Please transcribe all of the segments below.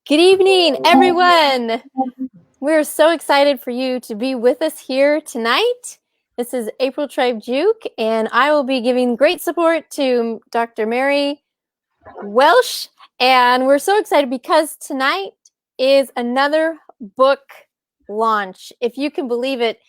Good evening, everyone. We're so excited for you to be with us here tonight. This is April Tribe Juke, and I will be giving great support to Dr. Mary Welsh. And we're so excited because tonight is another book launch. If you can believe it,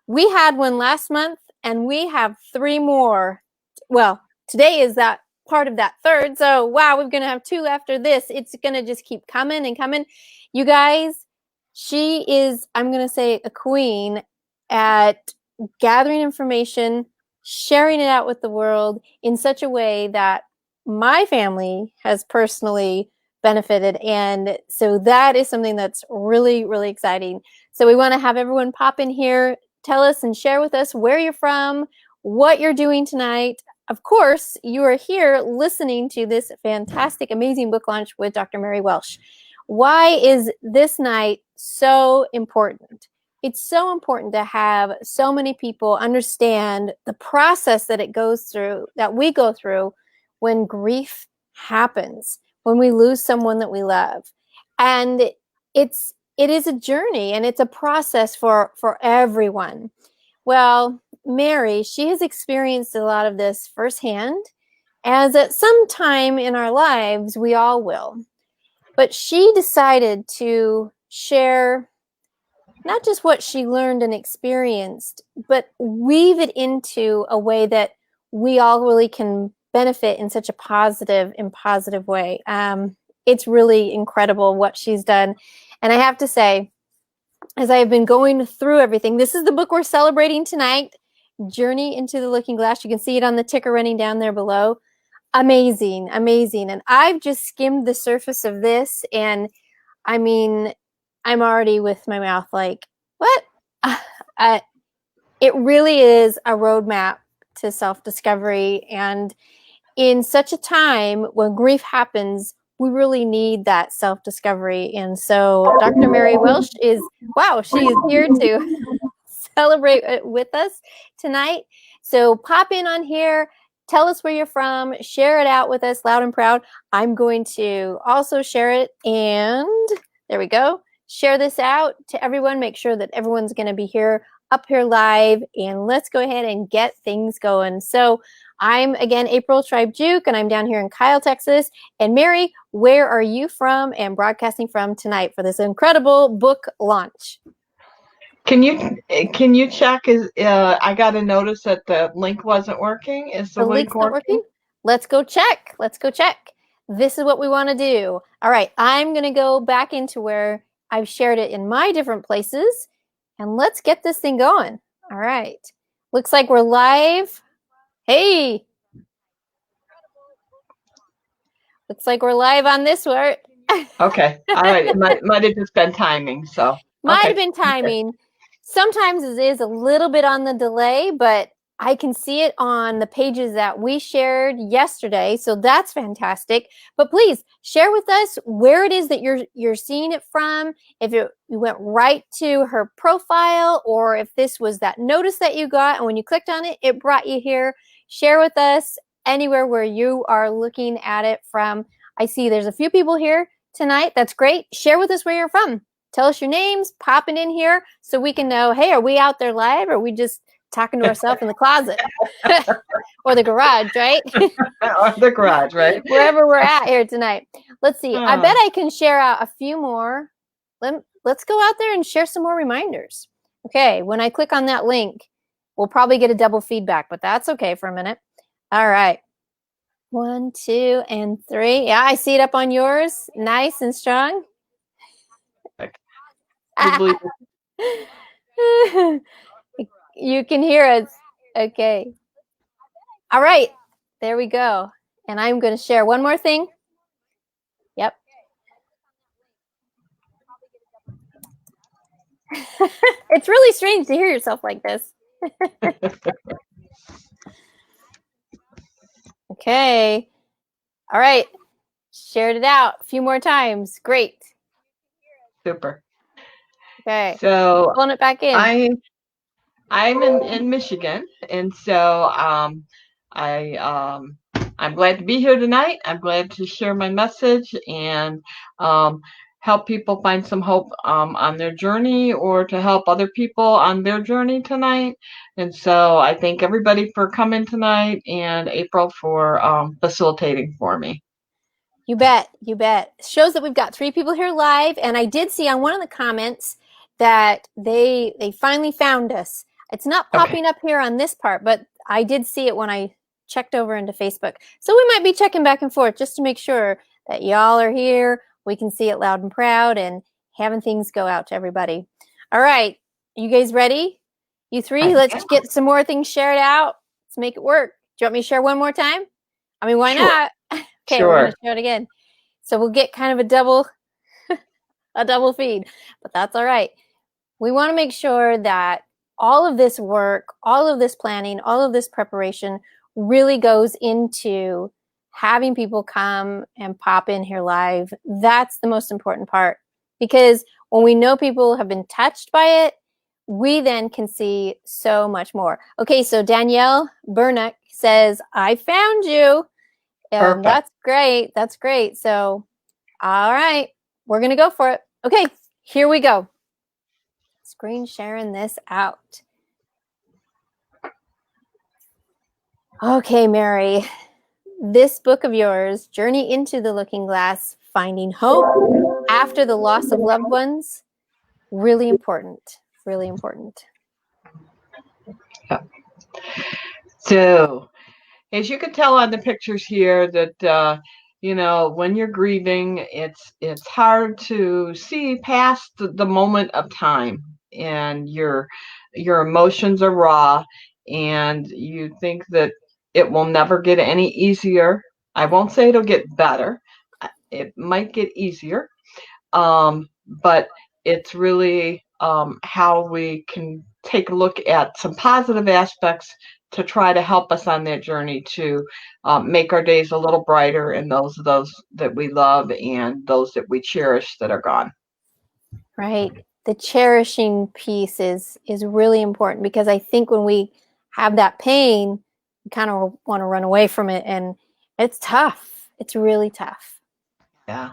we had one last month, and we have 3 more. Well, today is that part of that third. So, wow, we're going to have 2 after this. It's going to just keep coming and coming. You guys, she is, I'm going to say, a queen at gathering information, sharing it out with the world in such a way that my family has personally benefited. And so that is something that's really, really exciting. So we want to have everyone pop in here, tell us and share with us where you're from, what you're doing tonight. Of course, you are here listening to this fantastic, amazing book launch with Dr. Mary Welsh. Why is this night so important? It's so important to have so many people understand the process that it goes through, that we go through when grief happens, when we lose someone that we love. And it is a journey, and it's a process for everyone. Well, Mary, she has experienced a lot of this firsthand, as at some time in our lives, we all will. But she decided to share not just what she learned and experienced, but weave it into a way that we all really can benefit in such a positive way. It's really incredible what she's done. And I have to say, as I have been going through everything, this is the book we're celebrating tonight, Journey into the Looking Glass. You can see it on the ticker running down there below. Amazing, amazing. And I've just skimmed the surface of this, and I mean, I'm already with my mouth like, what? It really is a roadmap to self-discovery. And in such a time when grief happens, we really need that self-discovery. And so Dr. Mary Welsh is, wow, she is here to celebrate with us tonight. So pop in on here, tell us where you're from, share it out with us loud and proud. I'm going to also share it, and there we go. Share this out to everyone. Make sure that everyone's going to be here, up here live, and let's go ahead and get things going. So I'm, again, April Tribe Juke, and I'm down here in Kyle, Texas. And Mary, where are you from and broadcasting from tonight for this incredible book launch? Can you check? I got a notice that the link wasn't working. Is the link not working? Let's go check. This is what we want to do. All right, I'm going to go back into where I've shared it in my different places, and let's get this thing going. All right. Looks like we're live. Hey. Looks like we're live on this one. Okay. All right. It might have just been timing. So might have been timing. Okay. Sometimes it is a little bit on the delay, but I can see it on the pages that we shared yesterday. So that's fantastic. But please share with us where it is that you're seeing it from. If you went right to her profile, or if this was that notice that you got, and when you clicked on it, it brought you here. Share with us anywhere where you are looking at it from. I see there's a few people here tonight. That's great. Share with us where you're from. Tell us your names, pop it in here so we can know, hey, are we out there live, or are we just talking to ourselves in the closet or the garage, right? Or the garage, right? Wherever we're at here tonight. Let's see. I bet I can share out a few more. Let's go out there and share some more reminders. Okay, when I click on that link, we'll probably get a double feedback, but that's okay for a minute. All right. 1, 2, and 3. Yeah, I see it up on yours. Nice and strong. You can hear us. Okay. All right. There we go. And I'm going to share one more thing. Yep. It's really strange to hear yourself like this. Okay. All right. Shared it out a few more times. Great. Super. Okay. So pulling it back in. I'm in Michigan, and so I'm glad to be here tonight. I'm glad to share my message, and help people find some hope on their journey, or to help other people on their journey tonight. And so I thank everybody for coming tonight, and April for facilitating for me. You bet. You bet. Shows that we've got 3 people here live, and I did see on one of the comments that they finally found us. It's not Okay. popping up here on this part, but I did see it when I checked over into Facebook. So we might be checking back and forth just to make sure that y'all are here. We can see it loud and proud, and having things go out to everybody. All right. You guys ready? You 3, let's get some more things shared out. Let's make it work. Do you want me to share one more time? I mean, why Sure. not? Okay, Sure. we're going to show it again. So we'll get kind of a double feed, but that's all right. We want to make sure that all of this work, all of this planning, all of this preparation really goes into having people come and pop in here live. That's the most important part, because when we know people have been touched by it, we then can see so much more. Okay, so Danielle Burnuck says, I found you. Perfect. That's great. That's great. So, all right, we're going to go for it. Okay, here we go. Screen sharing this out. Okay, Mary, this book of yours, Journey into the Looking Glass, Finding Hope After the Loss of Loved Ones, really important. Really important. So, as you can tell on the pictures here, that when you're grieving, it's hard to see past the moment of time, and your emotions are raw, and you think that it will never get any easier. I won't say it'll get better. It might get easier, but it's really how we can take a look at some positive aspects to try to help us on that journey to make our days a little brighter, and those that we love and those that we cherish that are gone. Right. The cherishing piece is really important, because I think when we have that pain, we kind of want to run away from it, and it's tough. It's really tough. Yeah.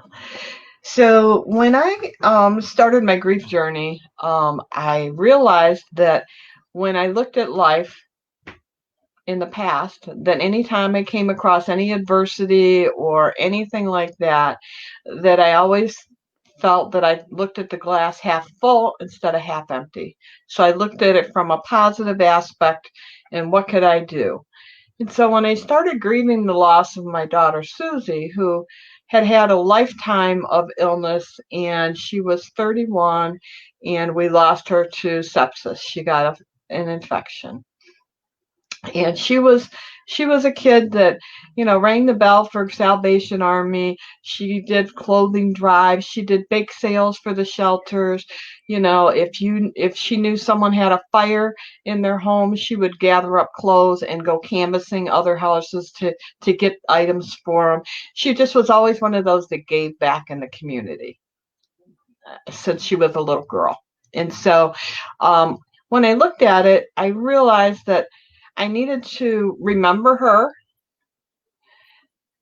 So when I started my grief journey, I realized that when I looked at life in the past, that anytime I came across any adversity or anything like that, that I always felt that I looked at the glass half full instead of half empty. So I looked at it from a positive aspect, and what could I do? And so when I started grieving the loss of my daughter Susie, who had had a lifetime of illness, and she was 31, and we lost her to sepsis. She got an infection. And she was a kid that rang the bell for Salvation Army. She did clothing drives, she did bake sales for the shelters. If she knew someone had a fire in their home, she would gather up clothes and go canvassing other houses to get items for them. She just was always one of those that gave back in the community since she was a little girl. And so when I looked at it, I realized that I needed to remember her.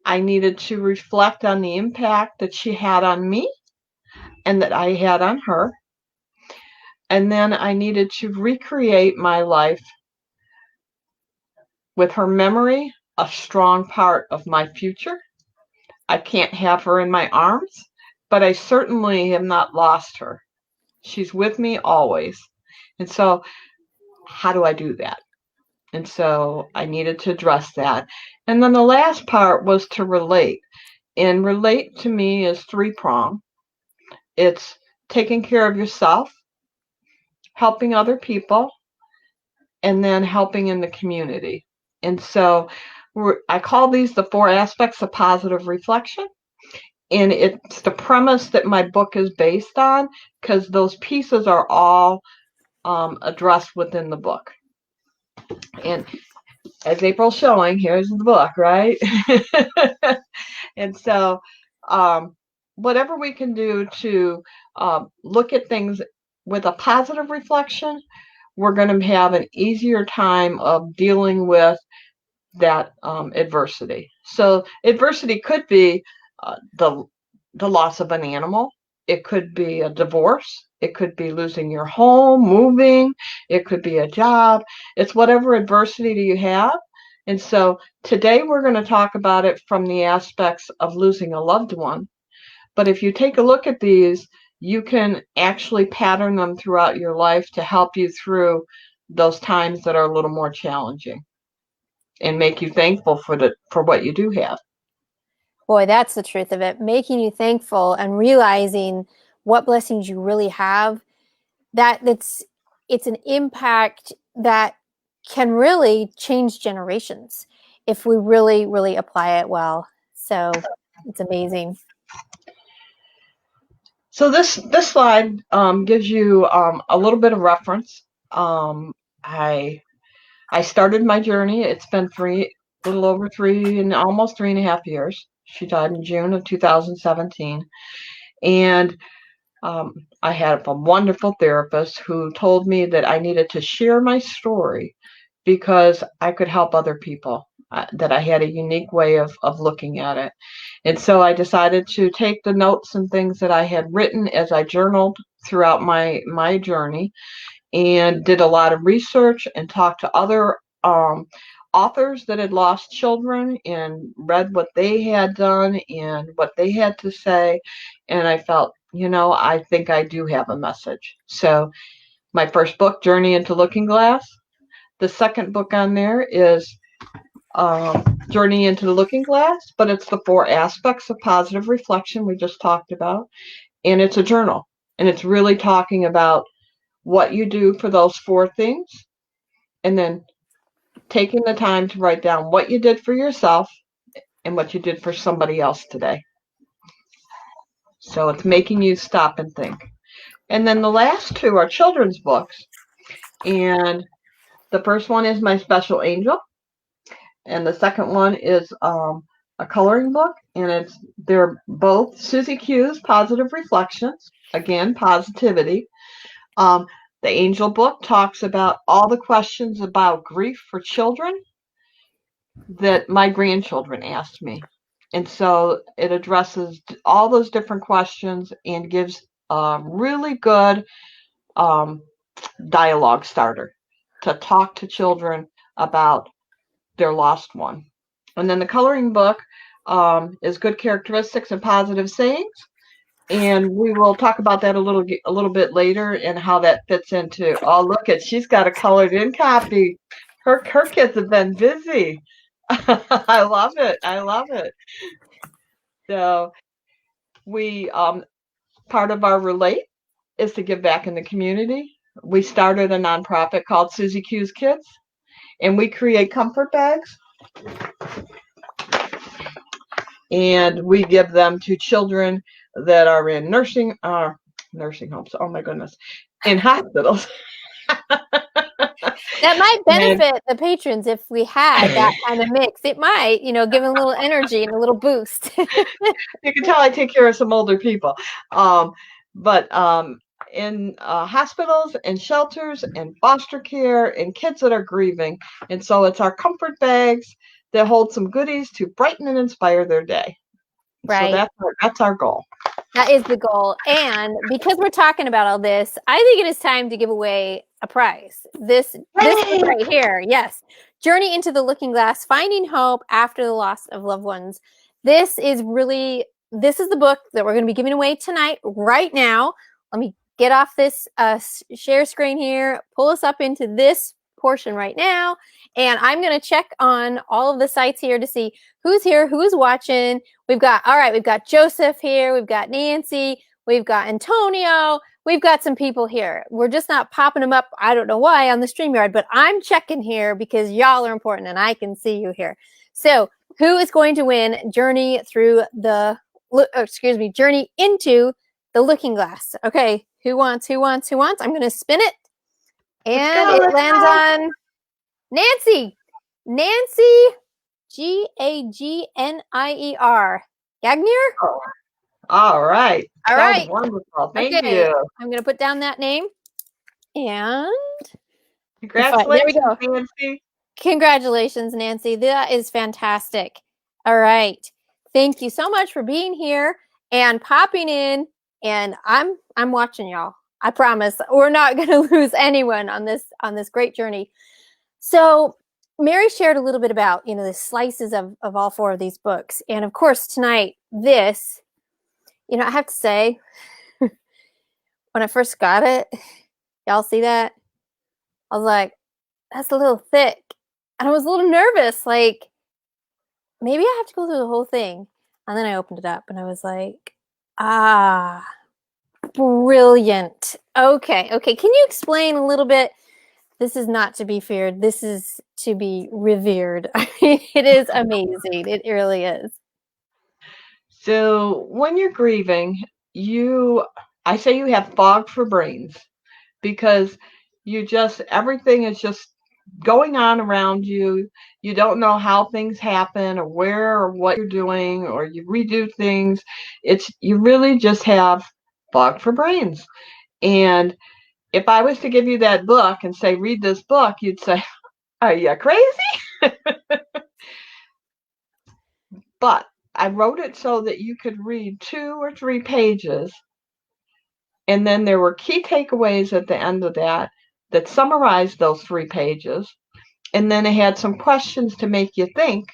I needed to reflect on the impact that she had on me and that I had on her. And then I needed to recreate my life with her memory, a strong part of my future. I can't have her in my arms, but I certainly have not lost her. She's with me always. And so, how do I do that? And so I needed to address that. And then the last part was to relate. And relate to me is 3-pronged. It's taking care of yourself, helping other people, and then helping in the community. And so I call these the 4 aspects of positive reflection. And it's the premise that my book is based on, because those pieces are all addressed within the book. And as April's showing, here's the book, right? And so whatever we can do to look at things with a positive reflection, we're going to have an easier time of dealing with that adversity. So adversity could be the loss of an animal. It could be a divorce. It could be losing your home, moving. It could be a job. It's whatever adversity do you have. And so today we're going to talk about it from the aspects of losing a loved one. But if you take a look at these, you can actually pattern them throughout your life to help you through those times that are a little more challenging and make you thankful for what you do have. Boy, that's the truth of it. Making you thankful and realizing what blessings you really have. It's an impact that can really change generations if we really, really apply it well. So it's amazing. So this slide gives you a little bit of reference. I started my journey. It's been a little over 3 and almost 3.5 years. She died in June of 2017, and I had a wonderful therapist who told me that I needed to share my story because I could help other people. That I had a unique way of looking at it. And so I decided to take the notes and things that I had written as I journaled throughout my journey, and did a lot of research and talked to other authors that had lost children and read what they had done and what they had to say. And I felt, I think I do have a message. So my first book, Journey into Looking Glass. The second book on there is Journey into the Looking Glass, but it's the 4 aspects of positive reflection we just talked about. And it's a journal. And it's really talking about what you do for those 4 things, and then taking the time to write down what you did for yourself and what you did for somebody else today. So it's making you stop and think. And then the last 2 are children's books. And the first one is My Special Angel. And the second one is a coloring book. And they're both Susie Q's Positive Reflections. Again, positivity. The Angel book talks about all the questions about grief for children that my grandchildren asked me. And so it addresses all those different questions and gives a really good dialogue starter to talk to children about their lost one. And then the coloring book is Good Characteristics and Positive Sayings. And we will talk about that a little bit later and how that fits into, oh, look she's got a colored in copy. Her kids have been busy. I love it. I love it. So we part of our relate is to give back in the community. We started a nonprofit called Susie Q's Kids, and we create comfort bags, and we give them to children that are in nursing homes. Oh my goodness, in hospitals. That might benefit the patrons if we had that kind of mix. It might, give them a little energy and a little boost. You can tell I take care of some older people. But in hospitals and shelters and foster care and kids that are grieving. And so it's our comfort bags that hold some goodies to brighten and inspire their day. Right. So that's our goal. That is the goal. And because we're talking about all this, I think it is time to give away a prize. This book right here. Yes. Journey into the Looking Glass, Finding Hope After the Loss of Loved Ones. This is the book that we're going to be giving away tonight, right now. Let me get off this share screen here, pull us up into this portion right now. And I'm going to check on all of the sites here to see who's here, who's watching. We've got Joseph here. We've got Nancy. We've got Antonio. We've got some people here. We're just not popping them up. I don't know why on the StreamYard, but I'm checking here because y'all are important and I can see you here. So who is going to win Journey into the Looking Glass? Okay. Who wants? I'm going to spin it. And it lands on Nancy. Gagnier. Gagnier? Oh, all right. All right. Wonderful. Thank you. I'm going to put down that name. And congratulations, there we go. Nancy. Congratulations, Nancy. That is fantastic. All right. Thank you so much for being here and popping in and I'm watching y'all. I promise we're not going to lose anyone on this great journey. So Mary shared a little bit about, the slices of all four of these books. And of course, tonight, this, I have to say, when I first got it, y'all see that? I was like, that's a little thick. And I was a little nervous, like, maybe I have to go through the whole thing. And then I opened it up and I was like, ah, brilliant. Okay. Can you explain a little bit? This is not to be feared. This is to be revered. It is amazing. It really is. So when you're grieving, I say you have fog for brains because everything is just going on around you. You don't know how things happen or where or what you're doing, or you redo things. You really just have fog for brains. And if I was to give you that book and say, read this book, you'd say, are you crazy? But I wrote it so that you could read 2 or 3 pages, and then there were key takeaways at the end of that summarized those 3 pages, and then it had some questions to make you think,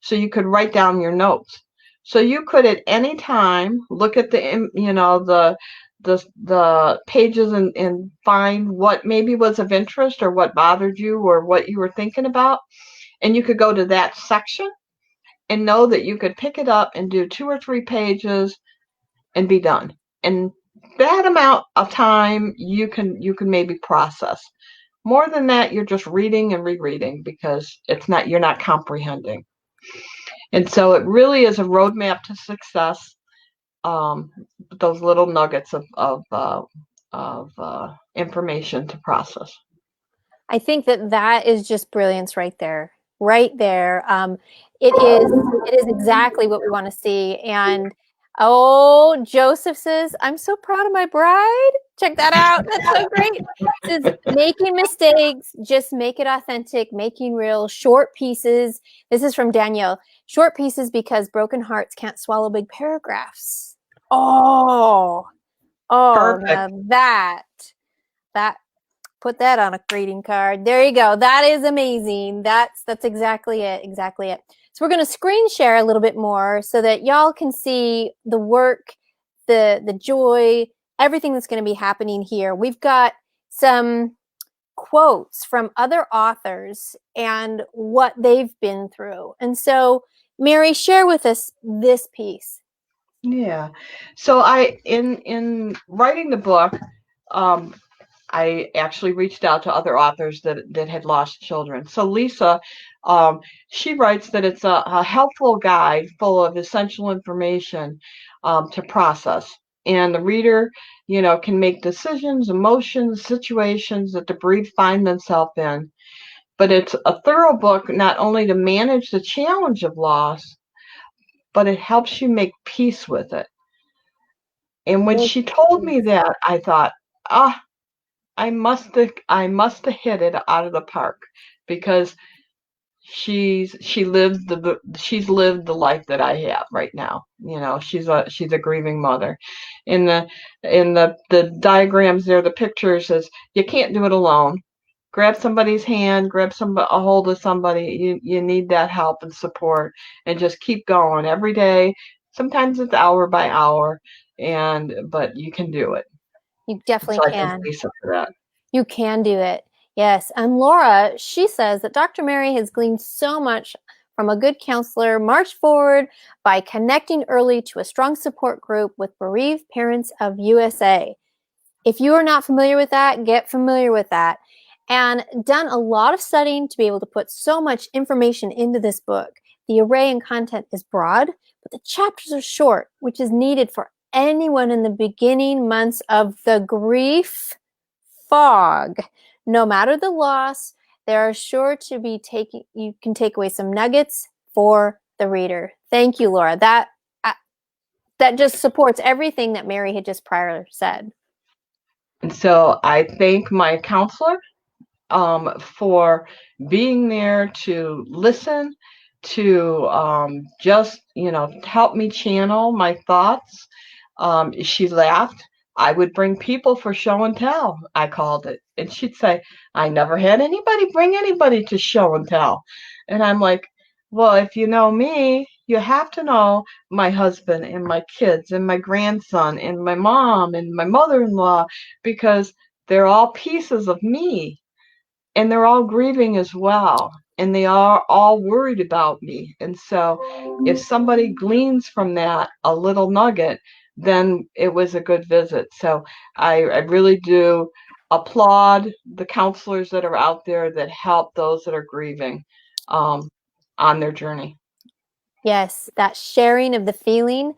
so you could write down your notes. So you could at any time look at the pages and find what maybe was of interest or what bothered you or what you were thinking about, and you could go to that section and know that you could pick it up and do 2 or 3 pages and be done. And that amount of time you can maybe process. More than that, you're just reading and rereading because you're not comprehending. And so it really is a roadmap to success. Those little nuggets of information to process. I think that is just brilliance right there. Right there. It is exactly what we want to see. And oh, Joseph says, I'm so proud of my bride. Check that out. That's so great. It says, making mistakes, just make it authentic, making real, short pieces. This is from Danielle. Short pieces because broken hearts can't swallow big paragraphs. Oh, Perfect. now that put that on a greeting card. There you go. That is amazing. That's exactly it. Exactly it. So we're going to screen share a little bit more so that y'all can see the work, the joy, everything that's going to be happening here. We've got some quotes from other authors and what they've been through. And so, Mary, share with us this piece. Yeah. So in writing the book, I actually reached out to other authors that had lost children. So Lisa, she writes that it's a helpful guide full of essential information to process. And the reader, can make decisions, emotions, situations that the bereaved find themselves in. But it's a thorough book not only to manage the challenge of loss, but it helps you make peace with it. And when she told me that, I thought, ah, I must have hit it out of the park because she's lived the life that I have right now. She's a grieving mother. In the diagrams there, the picture says you can't do it alone. Grab somebody's hand, a hold of somebody. You need that help and support, and just keep going every day. Sometimes it's hour by hour, but you can do it. You definitely So I thank can. Lisa for that. You can do it. Yes. And Laura, she says that Dr. Mary has gleaned so much from a good counselor, marched forward by connecting early to a strong support group with bereaved parents of USA. If you are not familiar with that, get familiar with that. And done a lot of studying to be able to put so much information into this book. The array and content is broad, but the chapters are short, which is needed for anyone in the beginning months of the grief fog. No matter the loss, there are sure to be you can take away some nuggets for the reader. Thank you, Laura. That just supports everything that Mary had just prior said. And so I thank my counselor for being there to listen, to just help me channel my thoughts. She laughed. I would bring people for show and tell, I called it. And she'd say, I never had anybody bring anybody to show and tell. And I'm like, well, if you know me, you have to know my husband and my kids and my grandson and my mom and my mother-in-law, because they're all pieces of me, and they're all grieving as well, and they are all worried about me. And so if somebody gleans from that a little nugget, then it was a good visit. So I really do applaud the counselors that are out there that help those that are grieving um, on their journey. Yes, that sharing of the feeling.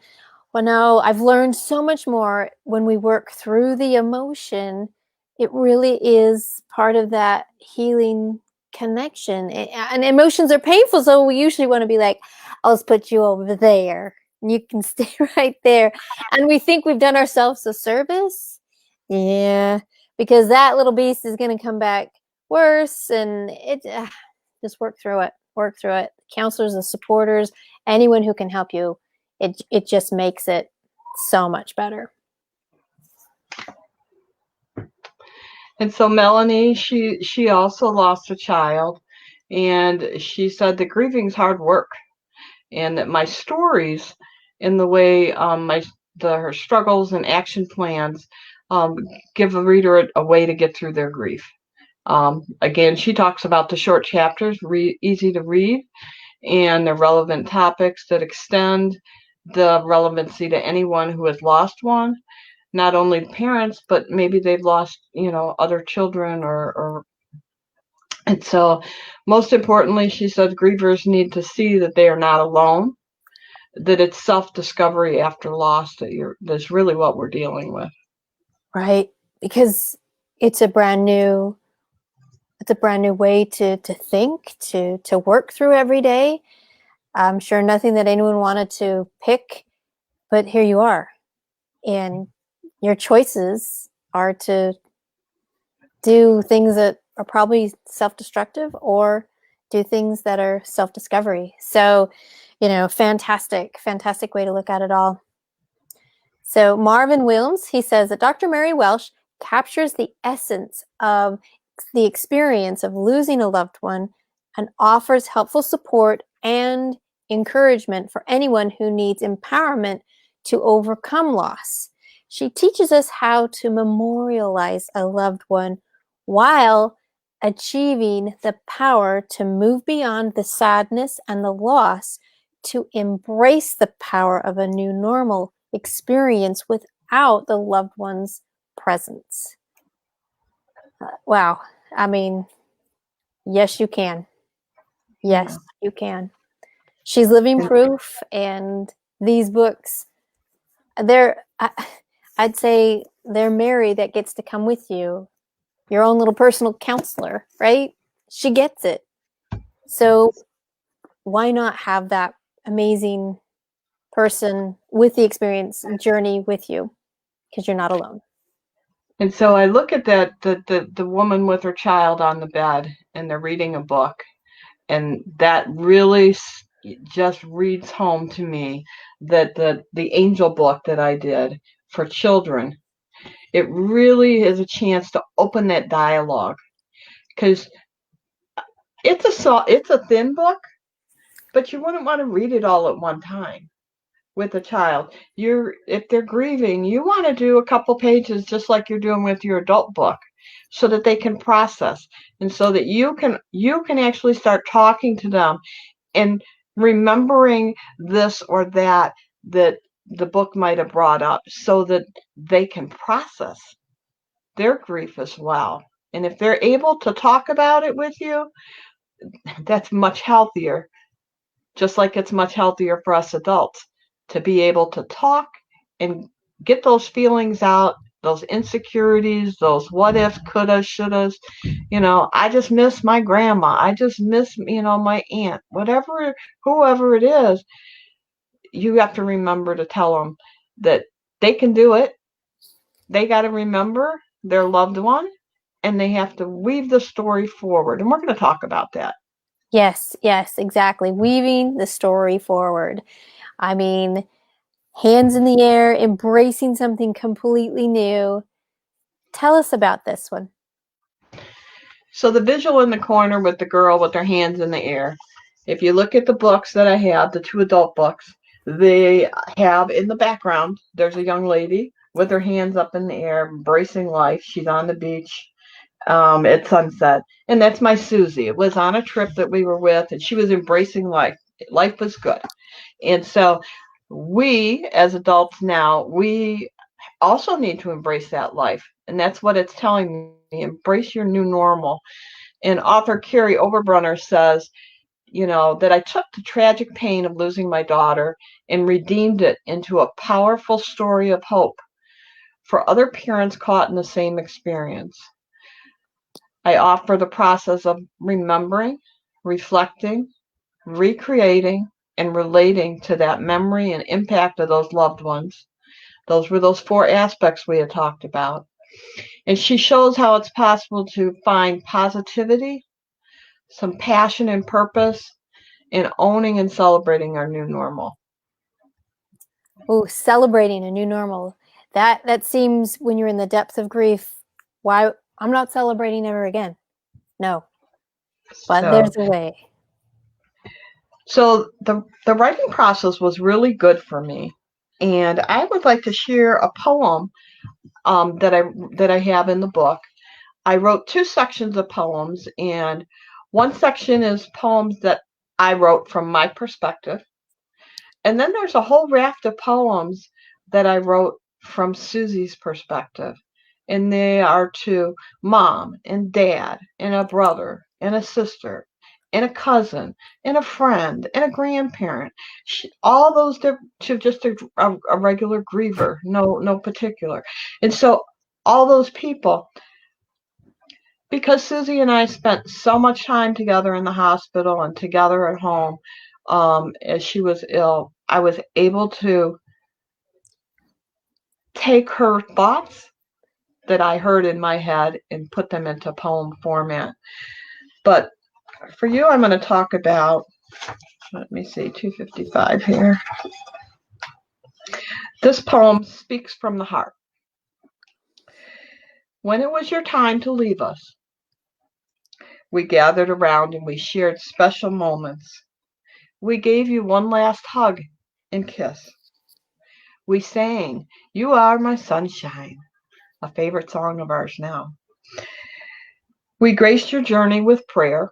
Well, no, I've learned so much more when we work through the emotion. It really is part of that healing connection. And emotions are painful, so we usually want to be like, I'll just put you over there. You can stay right there. And we think we've done ourselves a service. Yeah, because that little beast is going to come back worse. And just work through it. Work through it. Counselors, the supporters, anyone who can help you, it just makes it so much better. And so Melanie, she also lost a child, and she said that grieving's hard work, and that my stories, in the way her struggles and action plans, um, give a reader a way to get through their grief. Again, she talks about the short chapters, easy to read, and the relevant topics that extend the relevancy to anyone who has lost one, not only parents, but maybe they've lost, other children or. And so, most importantly, she said grievers need to see that they are not alone, that it's self-discovery after loss that's really what we're dealing with. Right? Because it's a brand new way to think, to work through every day. I'm sure nothing that anyone wanted to pick, but here you are. And your choices are to do things that are probably self-destructive or do things that are self-discovery. So, fantastic way to look at it all. So Marvin Williams, he says that Dr. Mary Welsh captures the essence of the experience of losing a loved one and offers helpful support and encouragement for anyone who needs empowerment to overcome loss. She teaches us how to memorialize a loved one while achieving the power to move beyond the sadness and the loss, to embrace the power of a new normal experience without the loved one's presence. Wow. I mean, yes, you can. Yes, Yeah. you can. She's living proof, and these books, I'd say they're Mary that gets to come with you, your own little personal counselor, right? She gets it. So why not have that amazing person with the experience journey with you? Because you're not alone. And so I look at the woman with her child on the bed, and they're reading a book, and that really just reads home to me that the angel book that I did for children, it really is a chance to open that dialogue, because it's a thin book, but you wouldn't want to read it all at one time with a child. If they're grieving, you want to do a couple pages just like you're doing with your adult book, so that they can process, and so that you can actually start talking to them and remembering this or that the book might have brought up, so that they can process their grief as well. And if they're able to talk about it with you, that's much healthier, just like it's much healthier for us adults to be able to talk and get those feelings out, those insecurities, those what if, coulda, shouldas. I just miss my grandma. I just miss, my aunt. Whatever, whoever it is, you have to remember to tell them that they can do it. They got to remember their loved one, and they have to weave the story forward. And we're going to talk about that. Yes, exactly. Weaving the story forward. I mean, hands in the air, embracing something completely new. Tell us about this one. So the visual in the corner with the girl with her hands in the air. If you look at the books that I have, the 2 adult books, they have in the background, there's a young lady with her hands up in the air, embracing life. She's on the beach at sunset. And that's my Susie. It was on a trip that we were with, and she was embracing life. Life was good. And so we, as adults now, we also need to embrace that life. And that's what it's telling me. Embrace your new normal. And author Carrie Overbrunner says, that I took the tragic pain of losing my daughter and redeemed it into a powerful story of hope for other parents caught in the same experience. I offer the process of remembering, reflecting, recreating, and relating to that memory and impact of those loved ones. Those were those 4 aspects we had talked about. And she shows how it's possible to find positivity, some passion and purpose, in owning and celebrating our new normal. Oh, celebrating a new normal. That seems, when you're in the depths of grief, why I'm not celebrating ever again. No. But there's a way. So the writing process was really good for me. And I would like to share a poem that I have in the book. I wrote 2 sections of poems, and one section is poems that I wrote from my perspective. And then there's a whole raft of poems that I wrote from Susie's perspective. And they are to mom and dad and a brother and a sister and a cousin and a friend and a grandparent. All those to just a regular griever, no particular. And so all those people, because Susie and I spent so much time together in the hospital and together at home as she was ill, I was able to take her thoughts that I heard in my head and put them into poem format. But for you, I'm going to talk about, let me see, 255 here. This poem speaks from the heart. When it was your time to leave us, we gathered around and we shared special moments. We gave you one last hug and kiss. We sang, "You Are My Sunshine," a favorite song of ours now. We graced your journey with prayer.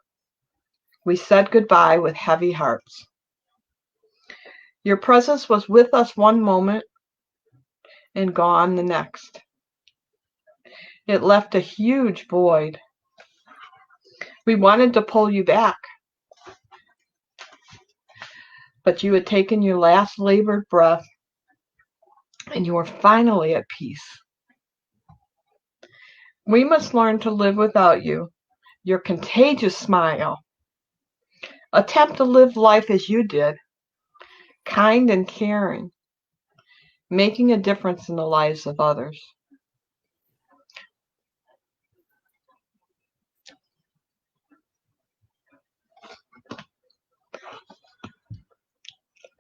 We said goodbye with heavy hearts. Your presence was with us one moment and gone the next. It left a huge void. We wanted to pull you back, but you had taken your last labored breath and you were finally at peace. We must learn to live without you, your contagious smile. Attempt to live life as you did, kind and caring, making a difference in the lives of others.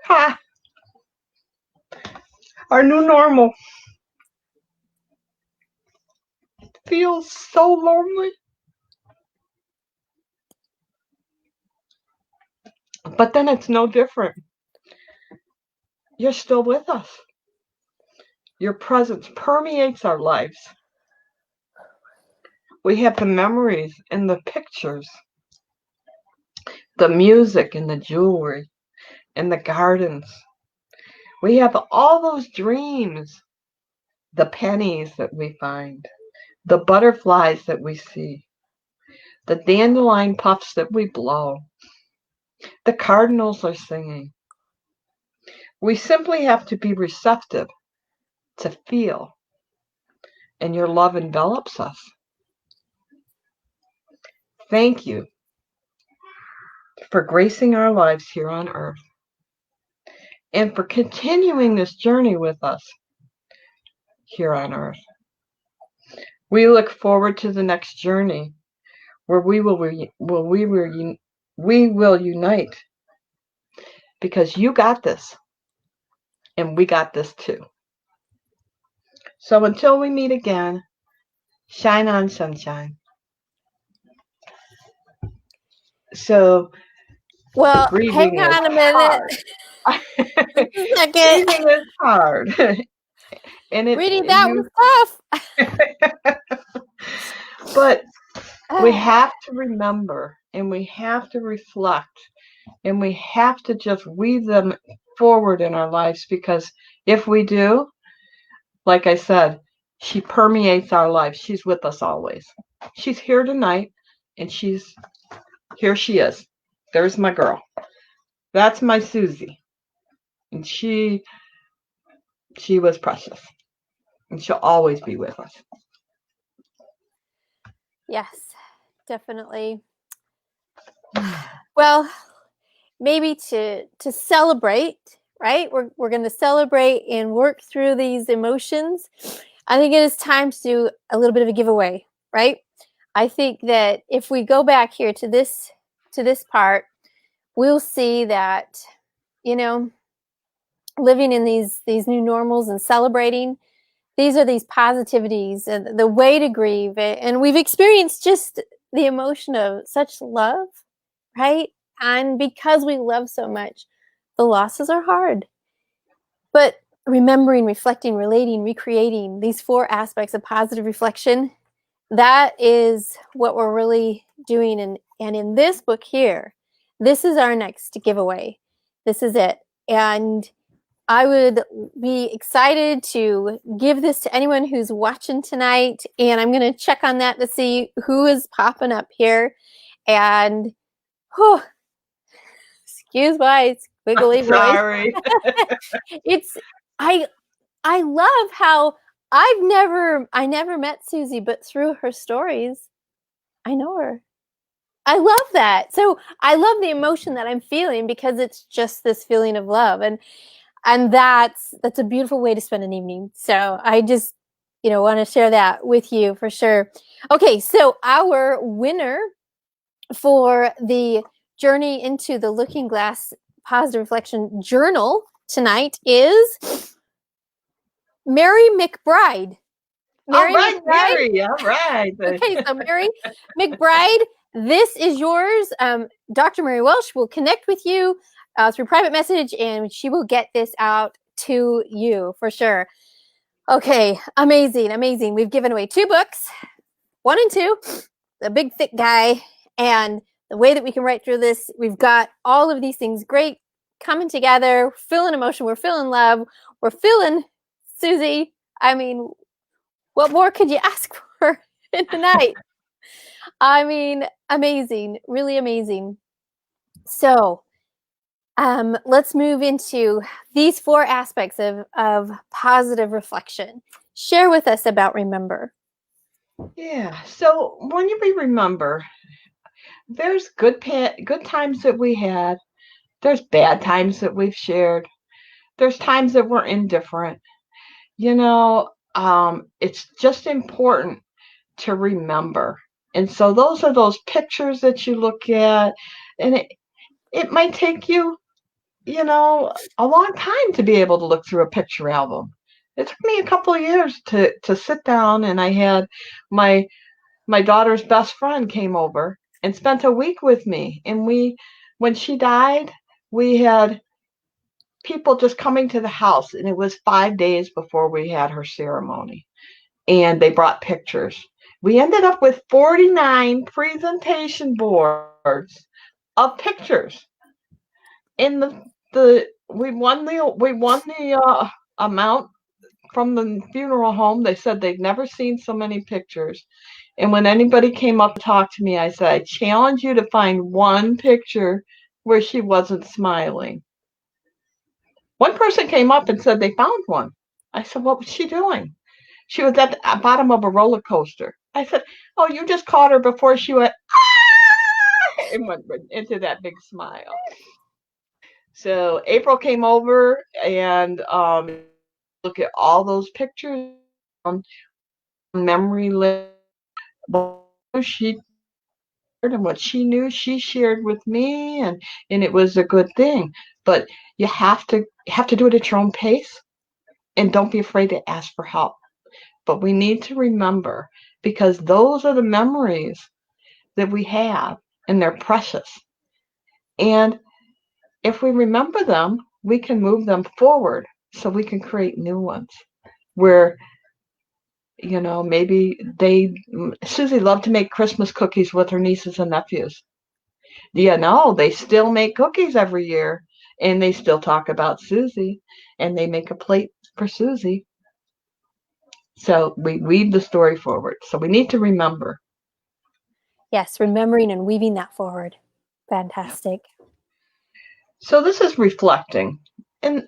Ha! Our new normal feels so lonely. But then it's no different. You're still with us. Your presence permeates our lives. We have the memories and the pictures, the music and the jewelry and the gardens. We have all those dreams, the pennies that we find, the butterflies that we see, the dandelion puffs that we blow. The cardinals are singing. We simply have to be receptive to feel, and your love envelops us. Thank you for gracing our lives here on earth and for continuing this journey with us here on earth. We look forward to the next journey where we will unite, because you got this and we got this too. So until we meet again, shine on, sunshine. So Well, hang grieving is on a minute. hard. Just a second. Grieving is hard, and Reading that you. was tough. But we Ah, have to remember, and we have to reflect, and we have to just weave them forward in our lives, because if we do, like I said, she permeates our lives. She's with us always. She's here tonight, and here she is. There's my girl. That's my Susie. And she was precious. And she'll always be with us. yes, definitely. Well, maybe to celebrate, right? We're going to celebrate and work through these emotions. I think it is time to do a little bit of a giveaway, right? I think that if we go back here to this part, we'll see that, you know, living in these new normals and celebrating, these are these positivities and the way to grieve, and we've experienced just the emotion of such love, right? And because we love so much, the losses are hard. But remembering, reflecting, relating, recreating, these four aspects of positive reflection, that is what we're really doing. And in this book here, this is our next giveaway. This is it. And I would be excited to give this to anyone who's watching tonight. And I'm going to check on that to see who is popping up here. And, oh, excuse my squiggly voice. Sorry. It's, I love how I never met Susie, but through her stories, I know her. I love that. So I love the emotion that I'm feeling, because it's just this feeling of love. And that's a beautiful way to spend an evening. So I just, want to share that with you for sure. Okay, so our winner for the Journey into the Looking Glass Positive Reflection Journal tonight is Mary McBride. All Mary right, McBride. Mary. All right. Okay, so Mary McBride, this is yours. Dr. Mary Welsh will connect with you through private message, and she will get this out to you for sure. Okay, amazing, amazing. We've given away 2 books, 1 and 2, the big thick guy, and the way that we can write through this. We've got all of these things great coming together. We're feeling emotion, we're feeling love, we're feeling Susie. I mean, what more could you ask for in the night? I mean, amazing, really amazing. So, let's move into these 4 aspects of positive reflection. Share with us about remember. Yeah. So when we remember, there's good times that we had. There's bad times that we've shared. There's times that we're indifferent. It's just important to remember. And so those are those pictures that you look at, and it might take you, a long time to be able to look through a picture album. It took me a couple of years to sit down, and I had my my daughter's best friend came over and spent a week with me. And when she died, we had people just coming to the house, and it was 5 days before we had her ceremony. And they brought pictures. We ended up with 49 presentation boards of pictures. And the we won the amount from the funeral home. They said they'd never seen so many pictures. And when anybody came up to talk to me, I said, I challenge you to find one picture where she wasn't smiling. One person came up and said they found one. I said, what was she doing? She was at the bottom of a roller coaster. I said, oh, you just caught her before she went, ah! And went into that big smile. So April came over and look at all those pictures on memory list. She and what she knew, she shared with me, and it was a good thing. But you have to do it at your own pace, and don't be afraid to ask for help. But we need to remember, because those are the memories that we have, and they're precious. And if we remember them, we can move them forward so we can create new ones where, maybe Susie loved to make Christmas cookies with her nieces and nephews. They still make cookies every year, and they still talk about Susie, and they make a plate for Susie. So we weave the story forward. So we need to remember. Yes, remembering and weaving that forward. Fantastic. So this is reflecting. And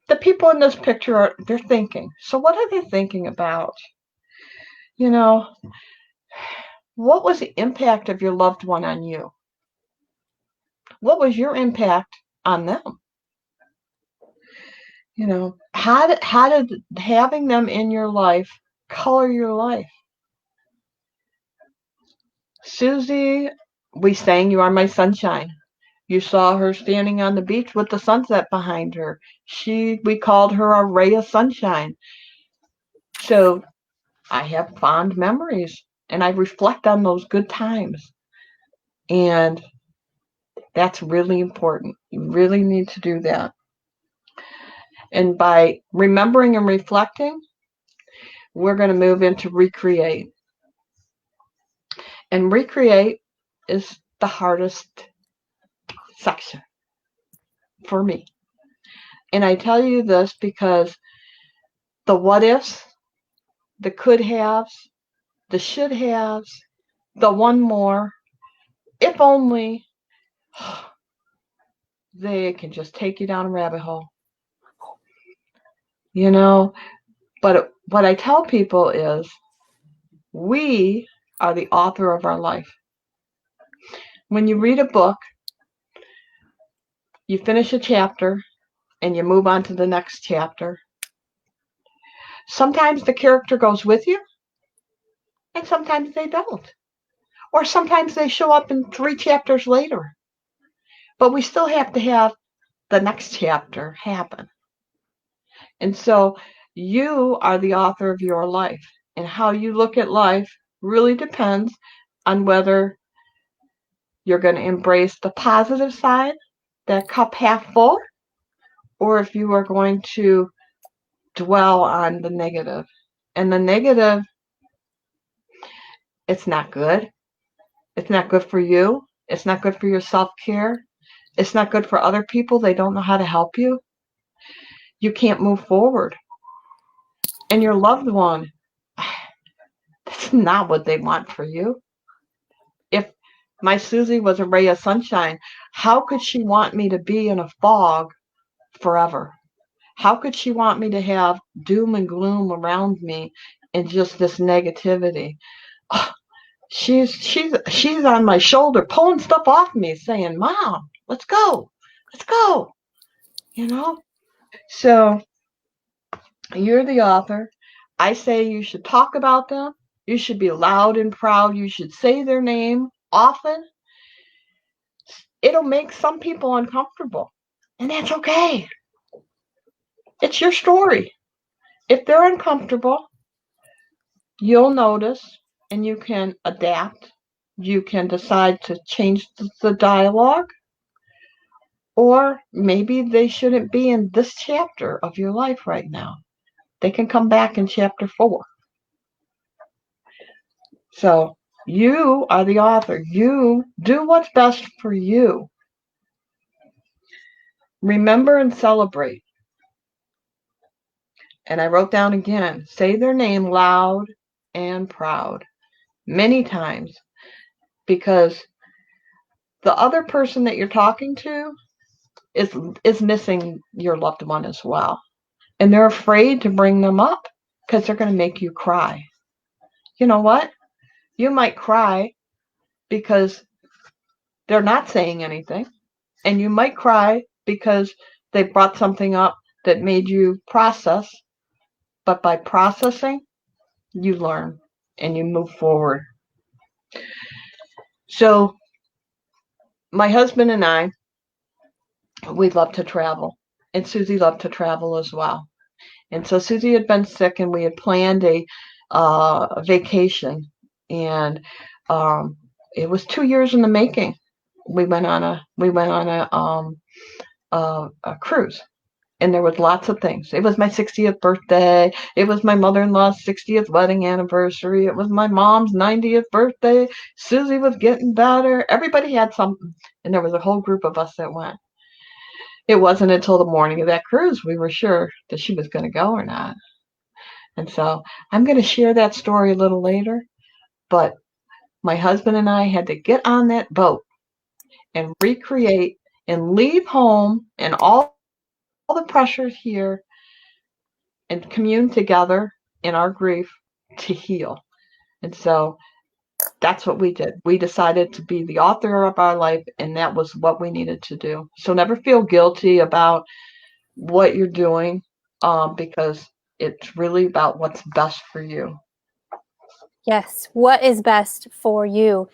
the people in this picture they're thinking. So what are they thinking about? What was the impact of your loved one on you? What was your impact on them? How did having them in your life color your life? Susie, we sang You Are My Sunshine. You saw her standing on the beach with the sunset behind her. We called her a ray of sunshine. So I have fond memories, and I reflect on those good times. And that's really important. You really need to do that. And by remembering and reflecting, we're going to move into recreate. And recreate is the hardest section for me. And I tell you this because the what ifs, the could haves, the should haves, the one more, if only, they can just take you down a rabbit hole. But what I tell people is we are the author of our life. When you read a book, you finish a chapter and you move on to the next chapter. Sometimes the character goes with you, and sometimes they don't. Or sometimes they show up in 3 chapters later. But we still have to have the next chapter happen. And so you are the author of your life. And how you look at life really depends on whether you're going to embrace the positive side, that cup half full, or if you are going to dwell on the negative. And the negative, it's not good. It's not good for you. It's not good for your self-care. It's not good for other people. They don't know how to help you. You can't move forward. And your loved one, that's not what they want for you. If my Susie was a ray of sunshine, how could she want me to be in a fog forever? How could she want me to have doom and gloom around me and just this negativity? Oh, she's on my shoulder pulling stuff off me, saying, "Mom, let's go. Let's go." So you're the author. I say you should talk about them. You should be loud and proud. You should say their name often. It'll make some people uncomfortable, and that's okay. It's your story. If they're uncomfortable, you'll notice and you can adapt. You can decide to change the dialogue, or maybe they shouldn't be in this chapter of your life right now. They can come back in chapter 4. So you are the author. You do what's best for you. Remember and celebrate. And I wrote down again, say their name loud and proud many times, because the other person that you're talking to is missing your loved one as well. And they're afraid to bring them up because they're going to make you cry. You know what? You might cry because they're not saying anything. And you might cry because they brought something up that made you process. But by processing, you learn and you move forward. So my husband and I, we love to travel, and Susie loved to travel as well. And so Susie had been sick, and we had planned a vacation, and um, it was 2 years in the making. We went on a cruise, and there was lots of things. It was my 60th birthday. It was my mother-in-law's 60th wedding anniversary. It was my mom's 90th birthday. Susie was getting better. Everybody had something, and there was a whole group of us that went. It wasn't until the morning of that cruise we were sure that she was going to go or not. And so I'm going to share that story a little later. But my husband and I had to get on that boat and recreate and leave home and all the pressures here and commune together in our grief to heal. And so that's what we did. We decided to be the author of our life, and that was what we needed to do. So never feel guilty about what you're doing, because it's really about what's best for you. Yes, what is best for you?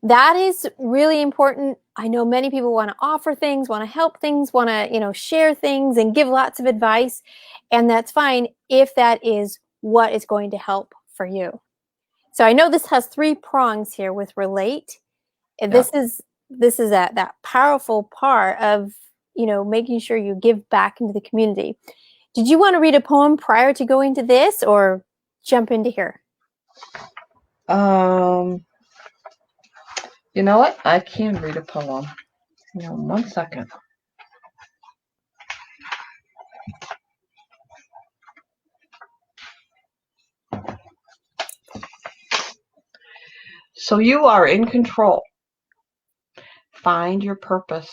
That is really important. I know many people want to offer things, want to help things, want to, share things and give lots of advice, and that's fine if that is what is going to help for you. So I know this has 3 prongs here with relate. Yeah. This is that powerful part of, making sure you give back into the community. Did you want to read a poem prior to going to this, or jump into here? Um, you know what? I can read a poem. 1 second. So you are in control. Find your purpose.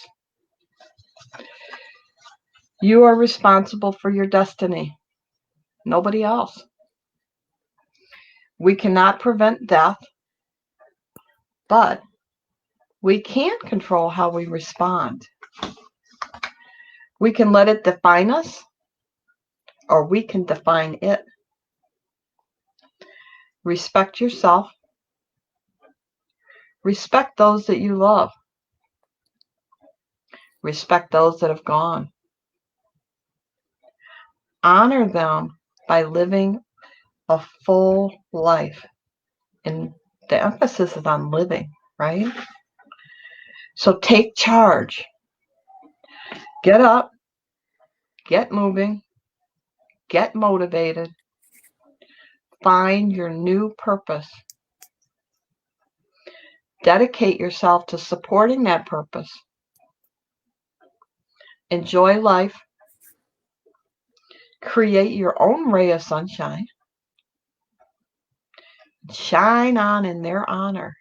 You are responsible for your destiny. Nobody else. We cannot prevent death, but we can control how we respond. We can let it define us, or we can define it. Respect yourself. Respect those that you love. Respect those that have gone. Honor them by living a full life. And the emphasis is on living, right? So take charge. Get up. Get moving. Get motivated. Find your new purpose. Dedicate yourself to supporting that purpose. Enjoy life. Create your own ray of sunshine. Shine on in their honor.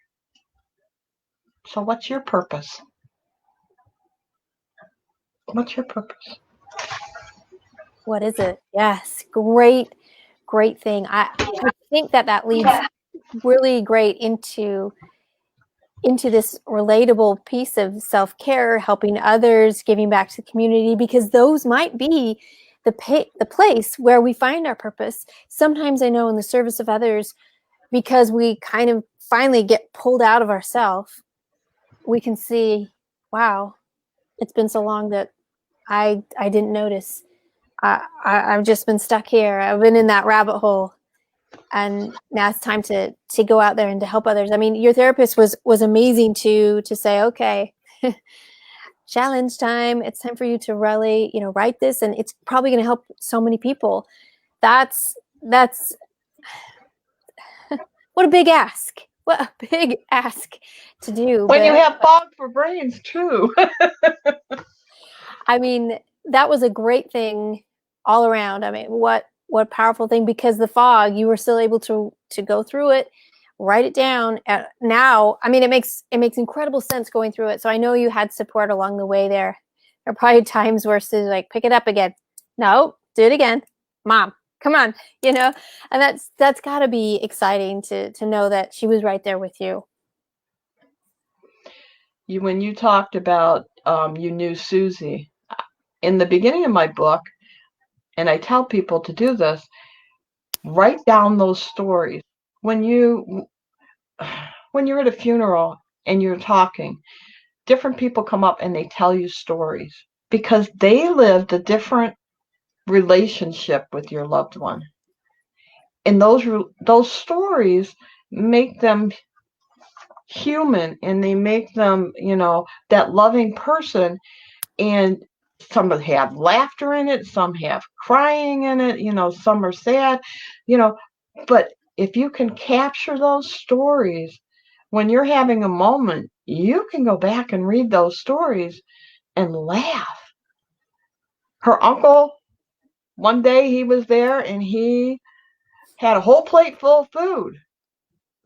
So what's your purpose? What's your purpose? What is it? Yes, great thing. I think that leads really great into this relatable piece of self-care, helping others, giving back to the community, because those might be the place where we find our purpose. Sometimes I know in the service of others, because we kind of finally get pulled out of ourselves, we can see, wow, it's been so long that I didn't notice. I've just been stuck here. I've been in that rabbit hole, and now it's time to go out there and to help others. I mean, your therapist was amazing to say, okay, challenge time. It's time for you to really, write this, and it's probably going to help so many people. That's what a big ask. What a big ask to do. When you But have fog for brains too. I mean, that was a great thing all around. I mean, what powerful thing, because the fog, you were still able to go through it, write it down. Now, I mean, it makes incredible sense going through it. So I know you had support along the way there. There are probably times where Sue's like, pick it up again. No, do it again. Mom, come on, and that's got to be exciting to know that she was right there with you. When you talked about you knew Susie, in the beginning of my book, and I tell people to do this, write down those stories. When you're at a funeral and you're talking, different people come up and they tell you stories because they lived a different relationship with your loved one. And those stories make them human, and they make them, that loving person. And some have laughter in it, some have crying in it, some are sad, but if you can capture those stories when you're having a moment, you can go back and read those stories and laugh. Her uncle, one day he was there and he had a whole plate full of food.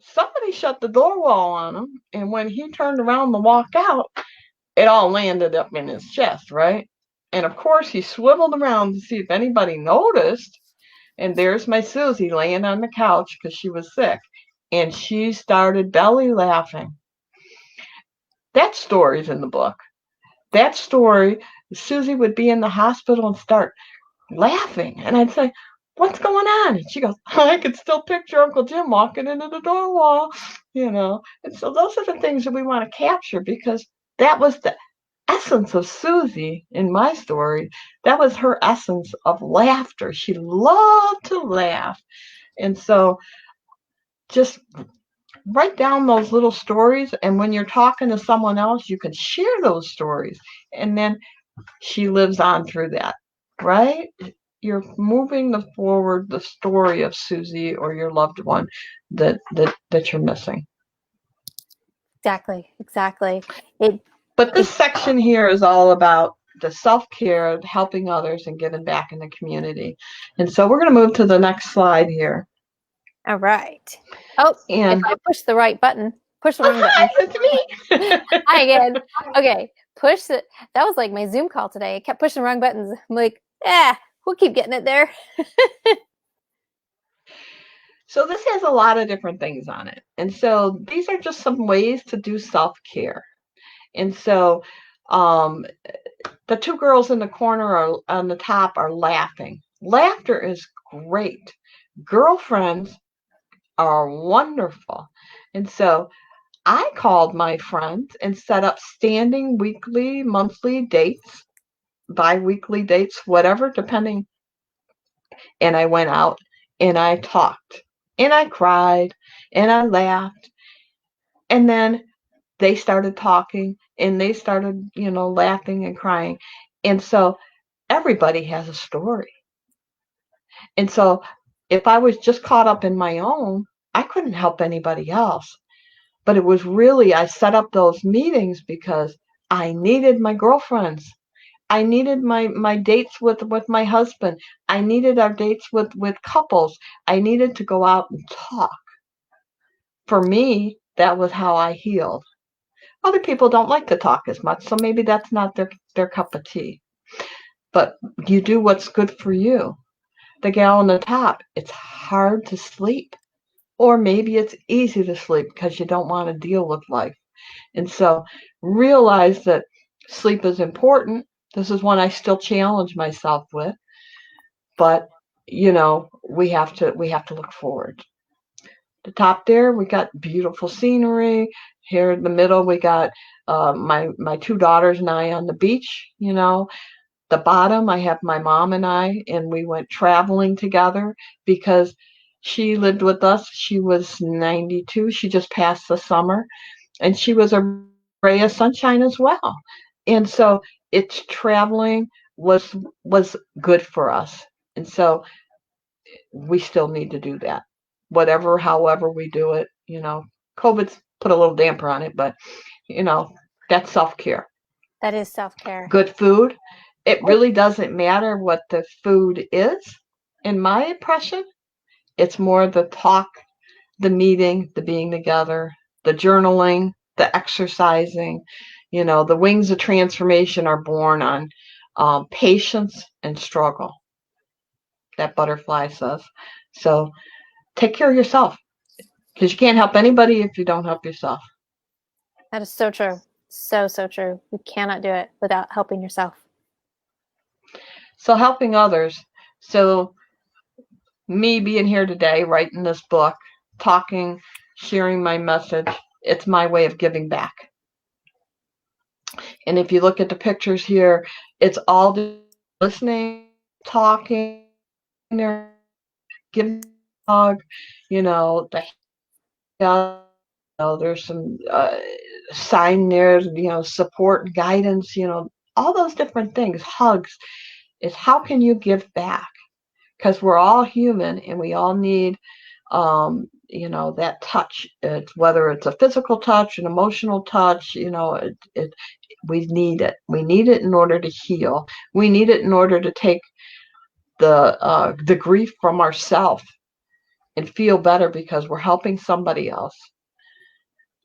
Somebody shut the door wall on him, and when he turned around to walk out, it all landed up in his chest, right? And of course, he swiveled around to see if anybody noticed. And there's my Susie laying on the couch because she was sick. And she started belly laughing. That story's in the book. That story, Susie would be in the hospital and start laughing. And I'd say, "What's going on?" And she goes, "I could still picture Uncle Jim walking into the door wall, And so those are the things that we want to capture, because that was the essence of Susie in my story. That was her essence of laughter. She loved to laugh. And so just write down those little stories. And when you're talking to someone else, you can share those stories. And then she lives on through that, right? You're moving forward the story of Susie or your loved one that you're missing. Exactly. But this section here is all about the self-care, helping others, and giving back in the community. And so we're going to move to the next slide here. All right. Oh, and if I push the right button, push the wrong button. Hi, it's me. Hi again. Okay, push it. That was like my Zoom call today. I kept pushing the wrong buttons. I'm like, we'll keep getting it there. So this has a lot of different things on it. And so these are just some ways to do self-care. And so the two girls in the corner on the top are laughing. Laughter is great. Girlfriends are wonderful. And so I called my friends and set up standing weekly, monthly dates, bi-weekly dates, whatever, depending. And I went out and I talked and I cried and I laughed. And then they started talking and they started, laughing and crying. And so everybody has a story. And so if I was just caught up in my own, I couldn't help anybody else. But it was really, I set up those meetings because I needed my girlfriends. I needed my dates with my husband. I needed our dates with couples. I needed to go out and talk. For me, that was how I healed. Other people don't like to talk as much, so maybe that's not their cup of tea. But you do what's good for you. The gal on the top, it's hard to sleep. Or maybe it's easy to sleep because you don't want to deal with life. And so realize that sleep is important. This is one I still challenge myself with. But, we have to look forward. The top there, we got beautiful scenery. Here in the middle, we got my two daughters and I on the beach. The bottom, I have my mom and I, and we went traveling together because she lived with us. She was 92. She just passed the summer, and she was a ray of sunshine as well. And so it's traveling was good for us. And so we still need to do that. However we do it, COVID's put a little damper on it, but that's self-care. That is self-care. Good food. It really doesn't matter what the food is. In my impression, it's more the talk, the meeting, the being together, the journaling, the exercising. The wings of transformation are born on patience and struggle. That butterfly says. So take care of yourself, because you can't help anybody if you don't help yourself. That is so true. So true. You cannot do it without helping yourself. So helping others. So me being here today, writing this book, talking, sharing my message, it's my way of giving back. And if you look at the pictures here, it's all listening, talking, giving a hug, the there's some sign there, support and guidance, all those different things, hugs. Is how can you give back? Because we're all human and we all need, that touch. It's whether it's a physical touch, an emotional touch, we need it. We need it in order to heal. We need it in order to take the grief from ourselves and feel better because we're helping somebody else.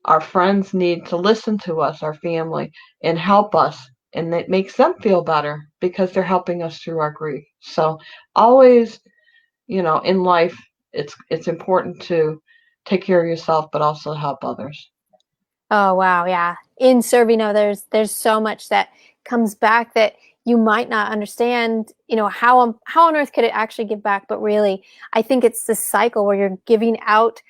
Our friends need to listen to us, our family, and help us. And it makes them feel better because they're helping us through our grief. So always, in life, it's important to take care of yourself, but also help others. Oh, wow. Yeah. In serving others, there's so much that comes back that you might not understand, how on earth could it actually give back? But really, I think it's this cycle where you're giving out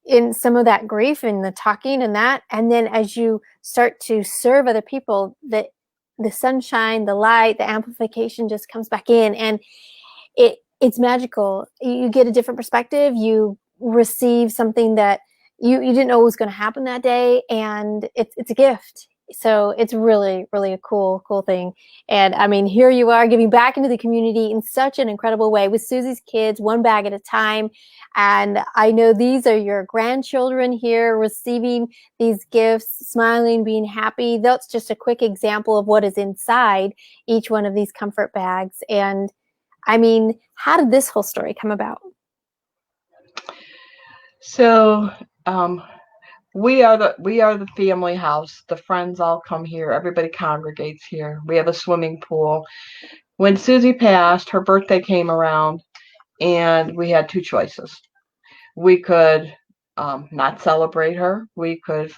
in some of that grief and the talking and that. And then as you start to serve other people, that the sunshine, the light, the amplification just comes back in, and it's magical. You get a different perspective. You receive something that you didn't know was going to happen that day, and it's a gift. So it's really, really a cool thing. And I mean, here you are giving back into the community in such an incredible way with Susie's Kids, one bag at a time. And I know these are your grandchildren here receiving these gifts, smiling, being happy. That's just a quick example of what is inside each one of these comfort bags. And I mean, how did this whole story come about? So we are the family house. The friends all come here. Everybody congregates here. We have a swimming pool. When Susie passed, her birthday came around, and we had two choices. We could not celebrate her. We could,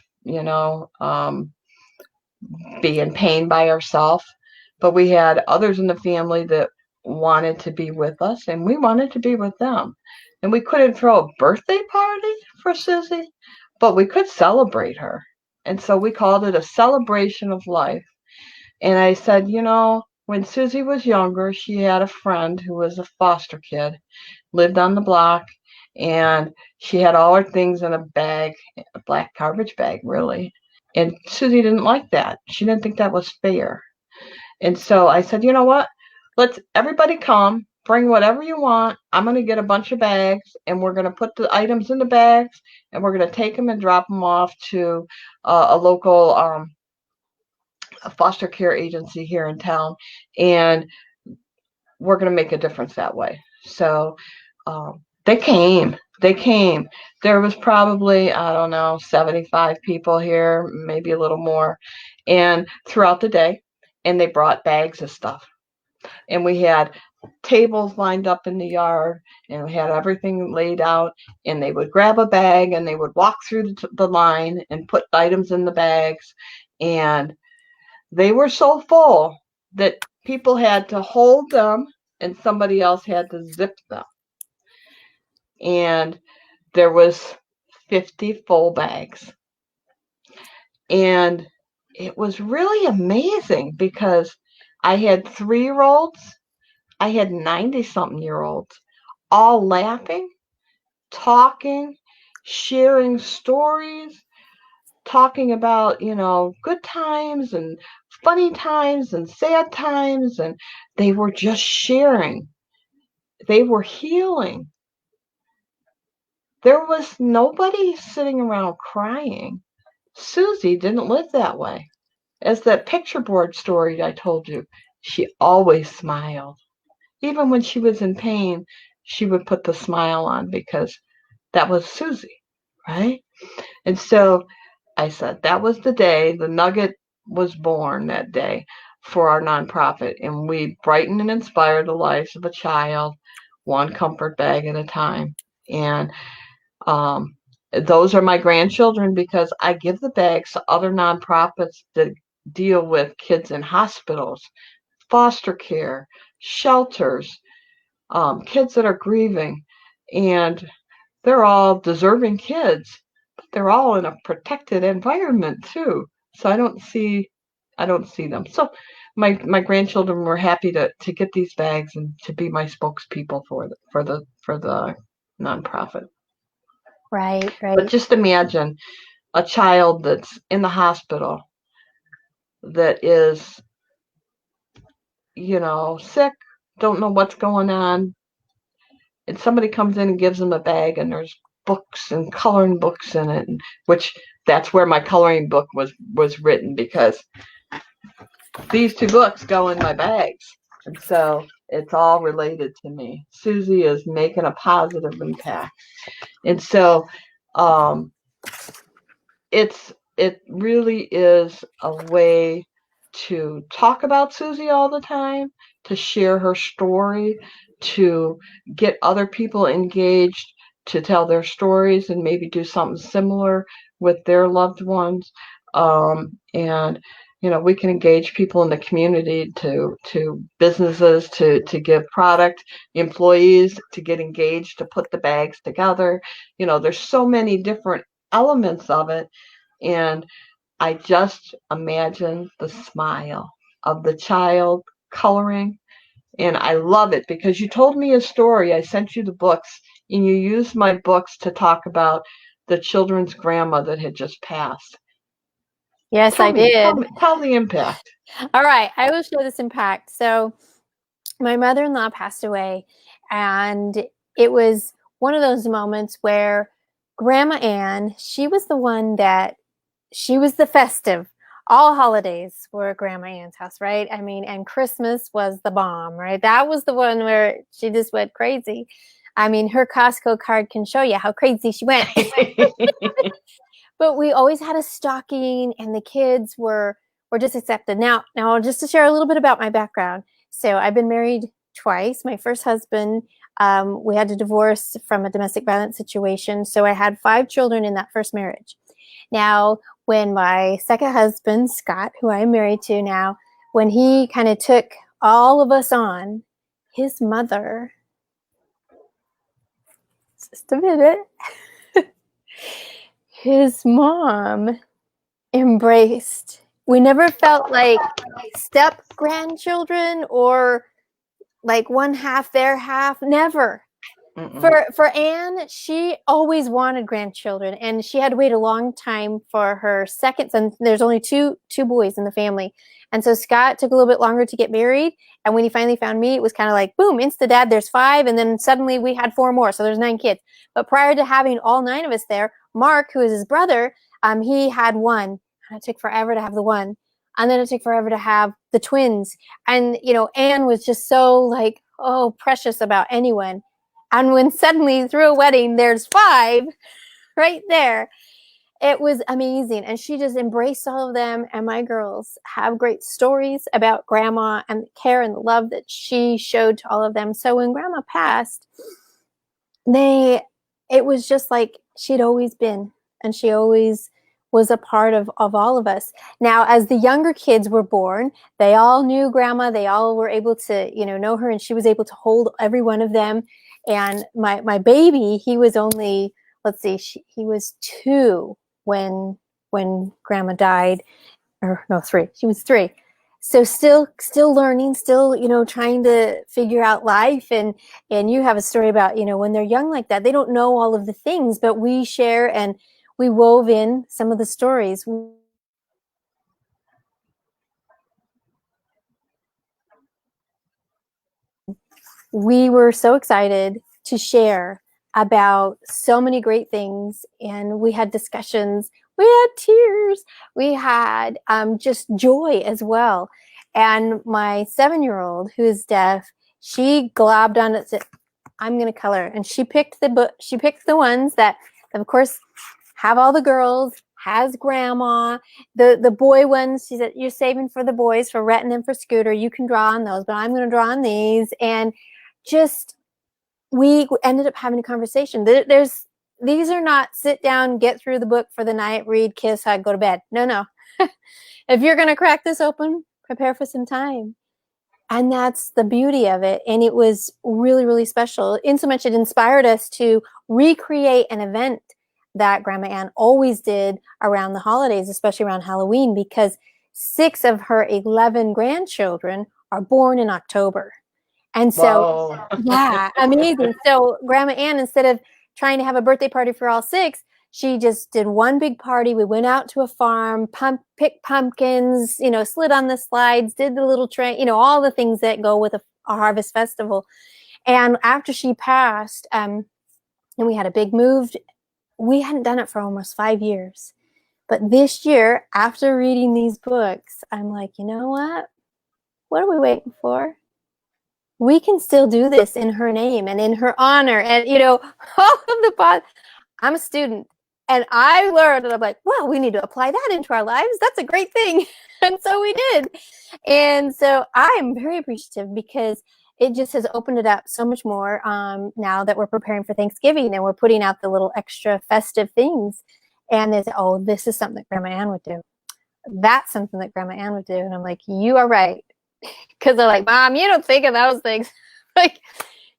be in pain by ourselves. But we had others in the family that wanted to be with us, and we wanted to be with them. And we couldn't throw a birthday party for Susie, but we could celebrate her. And so we called it a celebration of life. And I said, when Susie was younger, she had a friend who was a foster kid, lived on the block, and she had all her things in a bag, a black garbage bag, really. And Susie didn't like that. She didn't think that was fair. And so I said, you know what? Let's everybody come, bring whatever you want. I'm going to get a bunch of bags, and we're going to put the items in the bags, and we're going to take them and drop them off to a local a foster care agency here in town. And we're going to make a difference that way. So they came. They came. There was probably, I don't know, 75 people here, maybe a little more, and throughout the day. And they brought bags of stuff. And we had tables lined up in the yard, and we had everything laid out. And they would grab a bag, and they would walk through the line and put items in the bags. And they were so full that people had to hold them, and somebody else had to zip them. And there was 50 full bags. And it was really amazing because I had 3-year-olds, I had 90-something-year-olds, all laughing, talking, sharing stories, talking about, good times and funny times and sad times. And they were just sharing. They were healing. There was nobody sitting around crying. Susie didn't live that way. As that picture board story I told you, she always smiled. Even when she was in pain, she would put the smile on because that was Susie, right? And so I said that was the day the nugget was born, that day, for our nonprofit. And we brighten and inspire the lives of a child, one comfort bag at a time. And those are my grandchildren because I give the bags to other nonprofits that deal with kids in hospitals, foster care, shelters, kids that are grieving. And they're all deserving kids, but they're all in a protected environment too. So I don't see them. So my grandchildren were happy to get these bags and to be my spokespeople for the nonprofit. Right, But right. just imagine a child that's in the hospital that is, sick, don't know what's going on, and somebody comes in and gives them a bag and there's books and coloring books in it, which that's where my coloring book was written, because these two books go in my bags. And so it's all related to me. Susie is making a positive impact. And so um, it really is a way to talk about Susie all the time, to share her story, to get other people engaged, to tell their stories and maybe do something similar with their loved ones. And we can engage people in the community, to businesses to give product, employees to get engaged, to put the bags together. There's so many different elements of it. And I just imagine the smile of the child coloring. And I love it because you told me a story. I sent you the books, and you used my books to talk about the children's grandma that had just passed. Yes, I did. Tell the impact. All right, I will share this impact. So my mother-in-law passed away, and it was one of those moments where Grandma Ann, she was the one that, she was the festive. All holidays were at Grandma Ann's house, right? I mean, and Christmas was the bomb, right? That was the one where she just went crazy. I mean, her Costco card can show you how crazy she went. But we always had a stocking, and the kids were just accepted. Now, just to share a little bit about my background. So I've been married twice. My first husband, we had to divorce from a domestic violence situation. So I had 5 children in that first marriage. Now, when my second husband, Scott, who I'm married to now, when he kind of took all of us on, his mother, just a minute, his mom embraced. We never felt like step grandchildren or like one half, their half. Never. For Anne, she always wanted grandchildren, and she had to wait a long time for her second son. There's only two boys in the family, and so Scott took a little bit longer to get married. And when he finally found me, it was kind of like boom, insta dad. There's 5, and then suddenly we had 4 more, so there's 9 kids. But prior to having all 9 of us there, Mark, who is his brother, he had 1. And it took forever to have the 1, and then it took forever to have the twins. And Anne was just so like, oh, precious about anyone. And when suddenly through a wedding, there's 5 right there, it was amazing. And she just embraced all of them. And my girls have great stories about Grandma and the care and the love that she showed to all of them. So when Grandma passed, it was just like she'd always been, and she always was a part of all of us. Now, as the younger kids were born, they all knew Grandma. They all were able to, know her, and she was able to hold every one of them. And my baby, he was only, let's see, he was 2 when Grandma died, or no, 3. She was 3. So still learning, still, trying to figure out life. And you have a story about, when they're young like that, they don't know all of the things, but we share, and we wove in some of the stories. We were so excited to share about so many great things, and we had discussions, we had tears, we had just joy as well. And my 7-year-old, who is deaf, she globbed on it, said, I'm going to color. And she picked the book. She picked the ones that, of course, have all the girls, has Grandma. The boy ones, she said, you're saving for the boys, for Rhett and for Scooter. You can draw on those, but I'm going to draw on these. And just, we ended up having a conversation. These are not sit down, get through the book for the night, read, kiss, hug, go to bed. No. If you're going to crack this open, prepare for some time. And that's the beauty of it. And it was really, really special. In so much it inspired us to recreate an event that Grandma Ann always did around the holidays, especially around Halloween, because 6 of her 11 grandchildren are born in October. And so, Whoa. yeah, amazing. So Grandma Ann, instead of trying to have a birthday party for all 6, she just did one big party. We went out to a farm, picked pumpkins, slid on the slides, did the little train, all the things that go with a harvest festival. And after she passed, and we had a big move, we hadn't done it for almost 5 years. But this year, after reading these books, I'm like, you know what? What are we waiting for? We can still do this in her name and in her honor. And, all of the I'm a student, and I learned, and I'm like, well, we need to apply that into our lives. That's a great thing. And so we did. And so I'm very appreciative, because it just has opened it up so much more now that we're preparing for Thanksgiving and we're putting out the little extra festive things. And they say, oh, this is something that Grandma Ann would do. That's something that Grandma Ann would do. And I'm like, you are right. Because they're like, Mom, you don't think of those things. Like,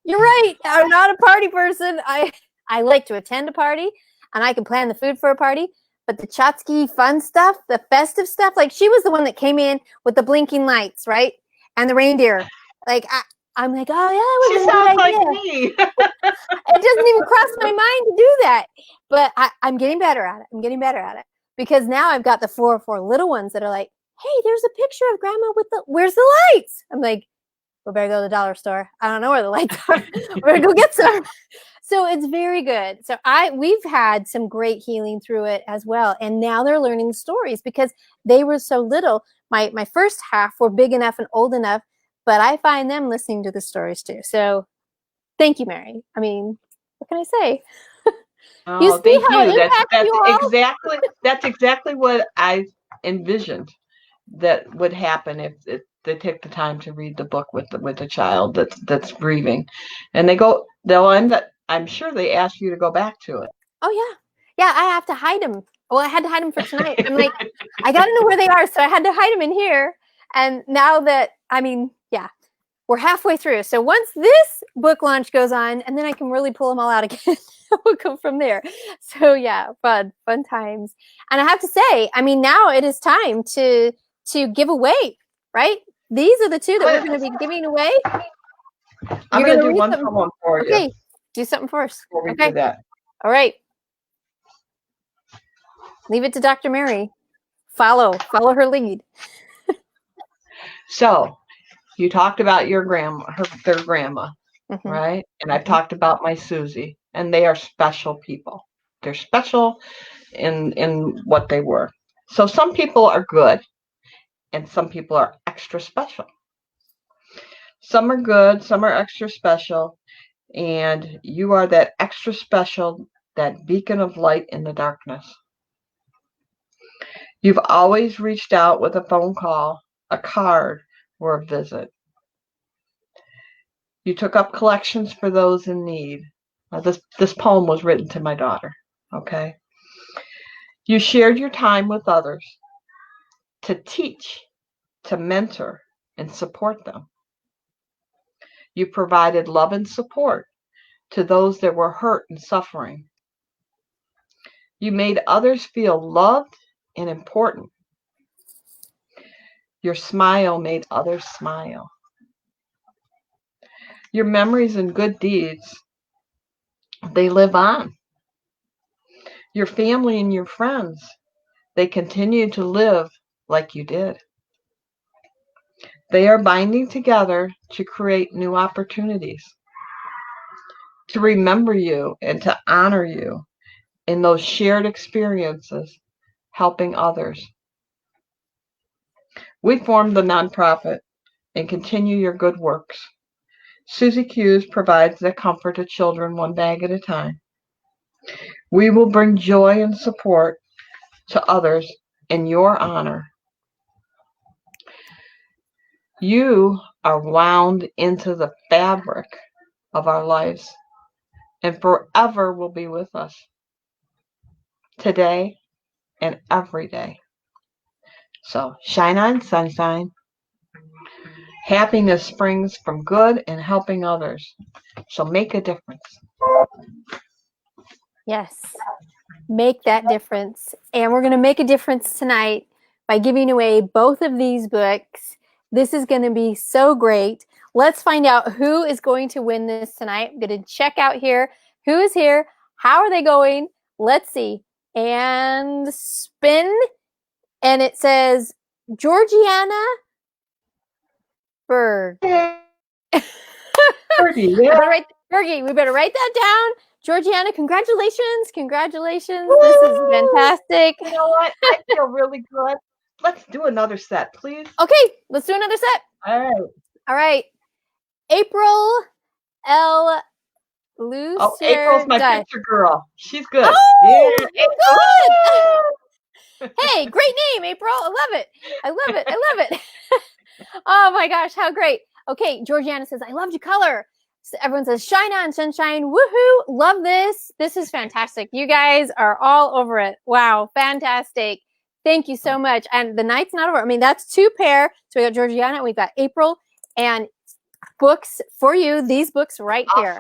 you're right. I'm not a party person. I like to attend a party, and I can plan the food for a party. But the Chotsky fun stuff, the festive stuff, like, she was the one that came in with the blinking lights, right? And the reindeer. Like, I'm like, oh, yeah, that would be a good idea. She sounds like me. It doesn't even cross my mind to do that. But I'm getting better at it. Because now I've got the 4 little ones that are like, hey, there's a picture of Grandma where's the lights? I'm like, we better go to the dollar store. I don't know where the lights are. We better go get some. So it's very good. So we've had some great healing through it as well. And now they're learning stories because they were so little. My first half were big enough and old enough, but I find them listening to the stories too. So thank you, Mary. I mean, what can I say? You Oh, see thank how it you. impacts you all? That's exactly what I envisioned that would happen if they take the time to read the book with the child that's grieving, and they'll end up. I'm sure they ask you to go back to it. Oh yeah, I have to hide them. Well, I had to hide them for tonight. I'm like, I got to know where they are, so I had to hide them in here. And now that we're halfway through. So once this book launch goes on, and then I can really pull them all out again. We'll go from there. So yeah, fun times. And I have to say, I mean, now it is time to give away, right? These are the 2 that we're going to be giving away. I'm going to do one poem for you. Okay, do something first. Before we do that. All right. Leave it to Dr. Mary. Follow her lead. So, you talked about their grandma, Mm-hmm. right? And I've talked about my Susie, and they are special people. They're special in what they were. So some people are good, and some people are extra special. Some are good, some are extra special, and you are that extra special, that beacon of light in the darkness. You've always reached out with a phone call, a card, or a visit. You took up collections for those in need. This poem was written to my daughter, okay? You shared your time with others to teach, to mentor, and support them. You provided love and support to those that were hurt and suffering. You made others feel loved and important. Your smile made others smile. Your memories and good deeds, they live on. Your family and your friends, they continue to live like you did. They are binding together to create new opportunities, to remember you and to honor you in those shared experiences, helping others. We formed the nonprofit and continue your good works. Susie Q's provides the comfort to children one bag at a time. We will bring joy and support to others in your honor. You are wound into the fabric of our lives and forever will be with us, today and every day. So shine on, sunshine. Happiness springs from good and helping others. So make a difference. Yes. make that difference. And we're going to make a difference tonight by giving away both of these books. This is going to be so great. Let's find out who is going to win this tonight. I'm going to check out here. Who is here? How are they going? Let's see. And spin. And it says Georgiana Berg. Fergie, yeah. Fergie, we better write that down. Georgiana, congratulations. Congratulations. Woo! This is fantastic. You know what? I feel really good. Let's do another set, please. Okay, let's do another set. All right. April L. Lucier. Oh, April's my picture girl. She's good. Oh, yeah, good. Hey, great name, April. I love it. I love it. I love it. Oh my gosh, how great. Okay, Georgiana says, I loved your color. So everyone says, shine on, sunshine. Woohoo. Love this. This is fantastic. You guys are all over it. Wow, fantastic. Thank you so much. And the night's not over. I mean, that's two pair. So we got Georgiana and we've got April, and books for you. These books right here.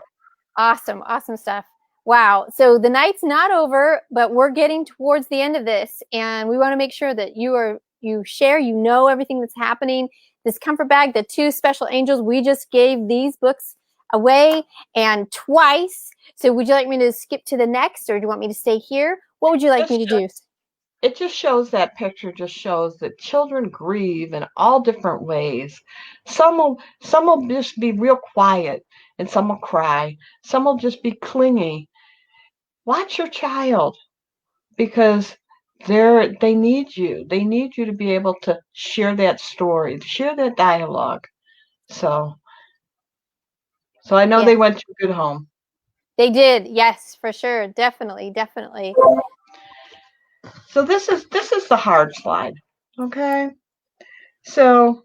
Awesome. Awesome stuff. Wow. So the night's not over, but we're getting towards the end of this, and we want to make sure that you share, you know, everything that's happening. This comfort bag, the two special angels, we just gave these books away and twice. So would you like me to skip to the next, or do you want me to stay here? What would you like me to do? It just shows, that picture just shows that children grieve in all different ways. Some will just be real quiet, and some will cry. Some will just be clingy. Watch your child, because they need you. They need you to be able to share that story, share that dialogue. So I know they went to a good home. They did, yes, for sure. Definitely, definitely. So this is the hard slide. Okay. So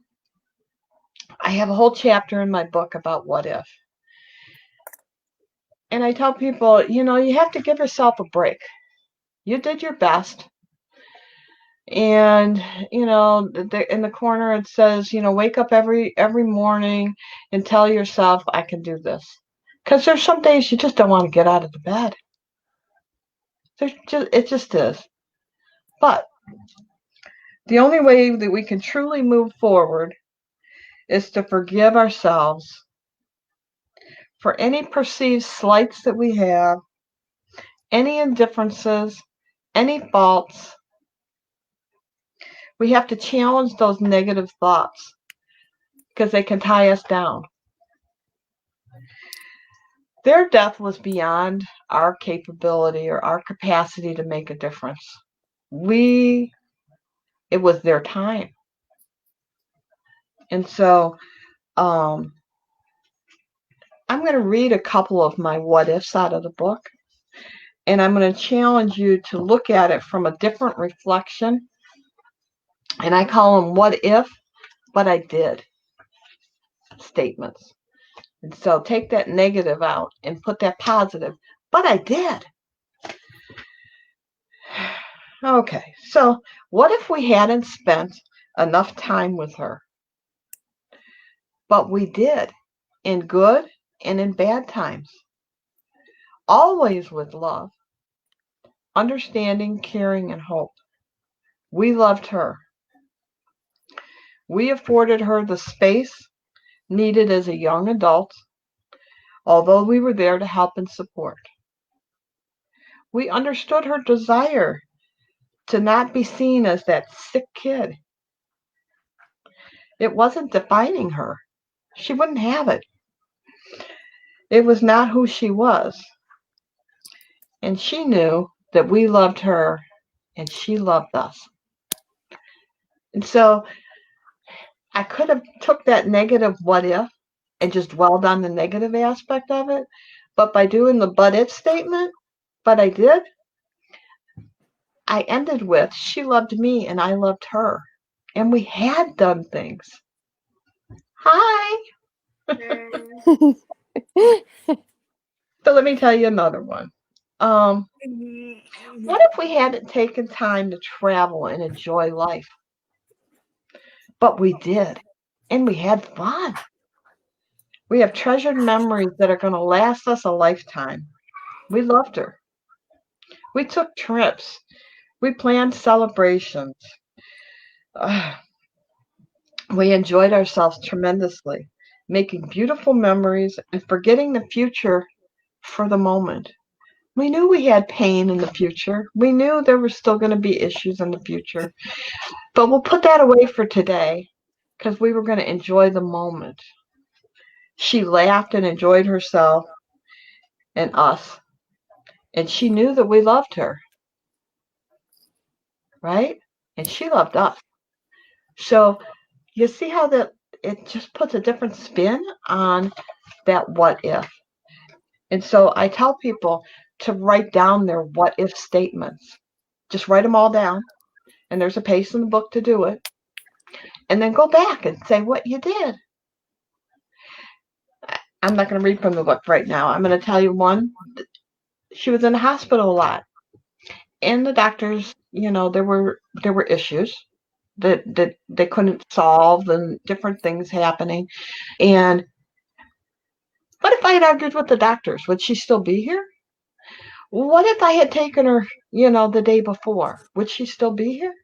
I have a whole chapter in my book about what if. And I tell people, you know, you have to give yourself a break. You did your best. And, you know, in the corner it says, you know, wake up every morning and tell yourself, I can do this. Because there's some days you just don't want to get out of the bed. It just is. But the only way that we can truly move forward is to forgive ourselves for any perceived slights that we have, any indifferences, any faults. We have to challenge those negative thoughts, because they can tie us down. Their death was beyond our capability or our capacity to make a difference. It was their time. And so I'm going to read a couple of my what ifs out of the book, and I'm going to challenge you to look at it from a different reflection. And I call them what if, but I did statements. And so take that negative out and put that positive, but I did. Okay, so what if we hadn't spent enough time with her? But we did, in good and in bad times. Always with love, understanding, caring, and hope. We loved her. We afforded her the space needed as a young adult, although we were there to help and support. We understood her desire to not be seen as that sick kid. It wasn't defining her. She wouldn't have it. It was not who she was. And she knew that we loved her and she loved us. And so I could have took that negative what if and just dwelled on the negative aspect of it. But by doing the but if statement, but I did, I ended with, she loved me and I loved her. And we had done things. Hi. So let me tell you another one. What if we hadn't taken time to travel and enjoy life? But we did. And we had fun. We have treasured memories that are going to last us a lifetime. We loved her. We took trips. We planned celebrations. We enjoyed ourselves tremendously, making beautiful memories and forgetting the future for the moment. We knew we had pain in the future. We knew there were still going to be issues in the future. But we'll put that away for today because we were going to enjoy the moment. She laughed and enjoyed herself and us. And she knew that we loved her, right? And she loved us. So you see how that it just puts a different spin on that what if. And so I tell people to write down their what if statements. Just write them all down. And there's a place in the book to do it. And then go back and say what you did. I'm not going to read from the book right now. I'm going to tell you one. She was in the hospital a lot. And the doctors, there were issues that they couldn't solve and different things happening. And what if I had argued with the doctors? Would she still be here? What if I had taken her, the day before? Would she still be here?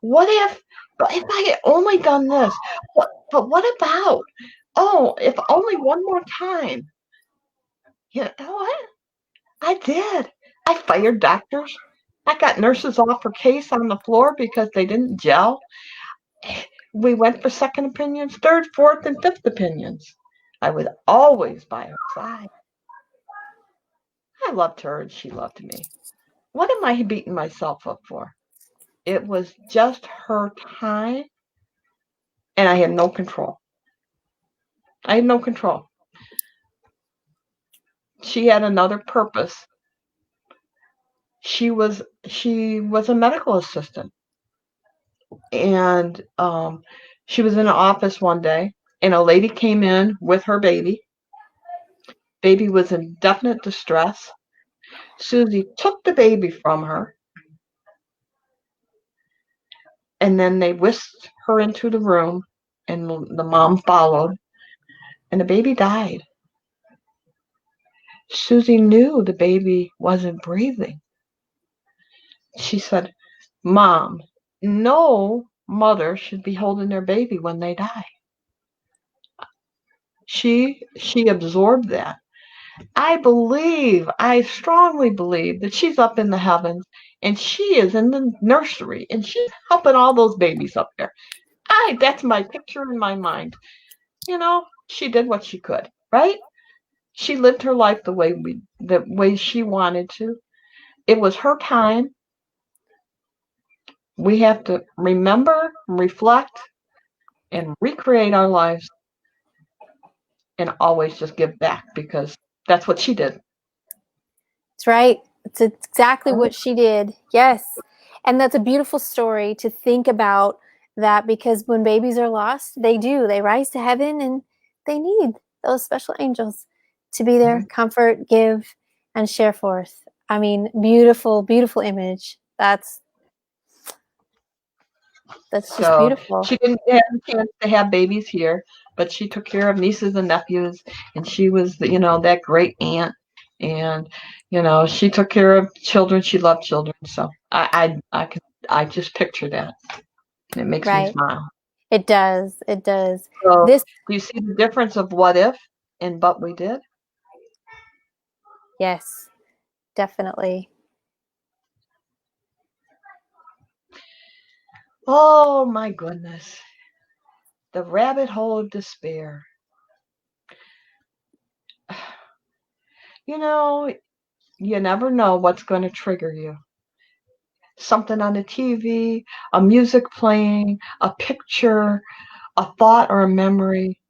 What if I had only done this? But what about? Oh, if only one more time. You know what? I did. I fired doctors. I got nurses off her case on the floor because they didn't gel. We went for second opinions, third, fourth, and fifth opinions. I was always by her side. I loved her and she loved me. What am I beating myself up for? It was just her time and I had no control. I had no control. She had another purpose. She was a medical assistant, and she was in an office one day, and a lady came in with her baby. Baby was in definite distress. Susie took the baby from her, and then they whisked her into the room, and the mom followed, and the baby died. Susie knew the baby wasn't breathing. She said, "Mom, no mother should be holding their baby when they die." She absorbed that. I strongly believe that she's up in the heavens and she is in the nursery and she's helping all those babies up there. That's my picture in my mind. She did what she could, right? She lived her life the way she wanted to. It was her time. We have to remember, reflect, and recreate our lives and always just give back because that's what she did. That's right. It's exactly what she did. Yes. And that's a beautiful story to think about that, because when babies are lost, they rise to heaven, and they need those special angels to be there, comfort, give, and share forth. I mean, beautiful, beautiful image. That's just So beautiful. she didn't have a chance to have babies here, but she took care of nieces and nephews, and she was, that great aunt. And she took care of children. She loved children. So I just picture that. And it makes me Right. smile. It does. It does. So This, do you see the difference of what if and but we did? yes, definitely. Oh my goodness. The rabbit hole of despair. You never know what's going to trigger you. Something on the TV, a music playing, a picture, a thought or a memory.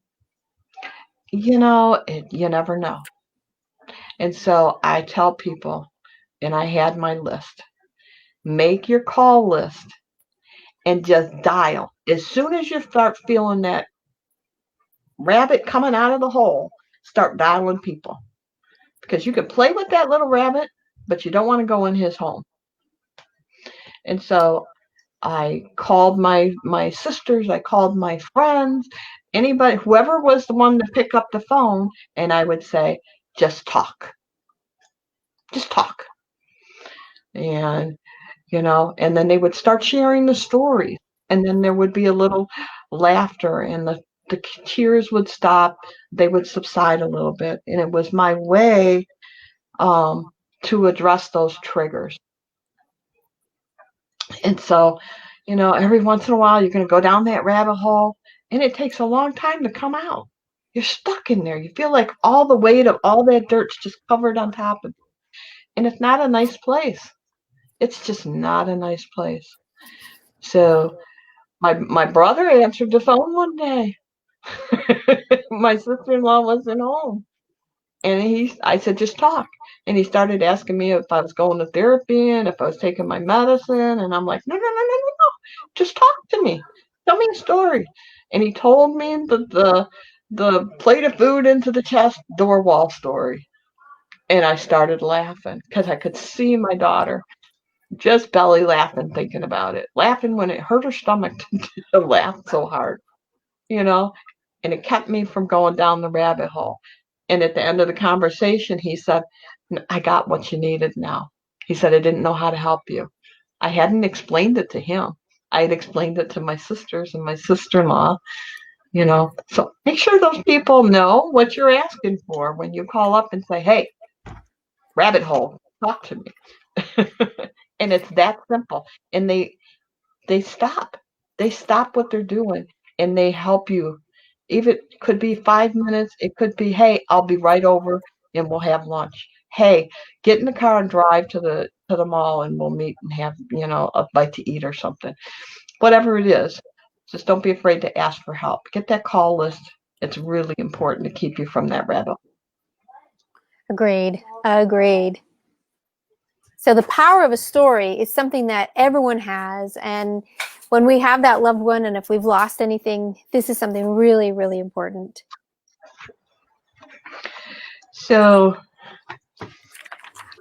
You never know. And so I tell people, and I had my list, make your call list and just dial. As soon as you start feeling that rabbit coming out of the hole, start dialing people. Because you can play with that little rabbit, but you don't want to go in his home. And so I called my sisters, I called my friends, anybody, whoever was the one to pick up the phone, and I would say, just talk. Just talk. and and then they would start sharing the stories, and then there would be a little laughter, and the tears would stop, they would subside a little bit, and it was my way um, to address those triggers. And so, every once in a while, you're going to go down that rabbit hole, and it takes a long time to come out. You're stuck in there. You feel like all the weight of all that dirt's just covered on top of you. And it's not a nice place. It's just not a nice place. So my brother answered the phone one day. My sister-in-law wasn't home. And I said, just talk. And he started asking me if I was going to therapy and if I was taking my medicine. And I'm like, no, no, no, no, no, no. Just talk to me. Tell me a story. And he told me the plate of food into the chest door wall story. And I started laughing because I could see my daughter just belly laughing thinking about it. Laughing when it hurt her stomach to laugh so hard, you know? And it kept me from going down the rabbit hole. And at the end of the conversation, he said, I got what you needed now. He said, I didn't know how to help you. I hadn't explained it to him. I had explained it to my sisters and my sister-in-law, So make sure those people know what you're asking for when you call up and say, hey, rabbit hole, talk to me. And it's that simple. And they stop. They stop what they're doing and they help you. Even it could be 5 minutes. It could be, hey, I'll be right over and we'll have lunch. Hey, get in the car and drive to the mall and we'll meet and have, a bite to eat or something. Whatever it is, just don't be afraid to ask for help. Get that call list. It's really important to keep you from that rabbit hole. Agreed. Agreed. So the power of a story is something that everyone has. And when we have that loved one, and if we've lost anything, this is something really, really important. So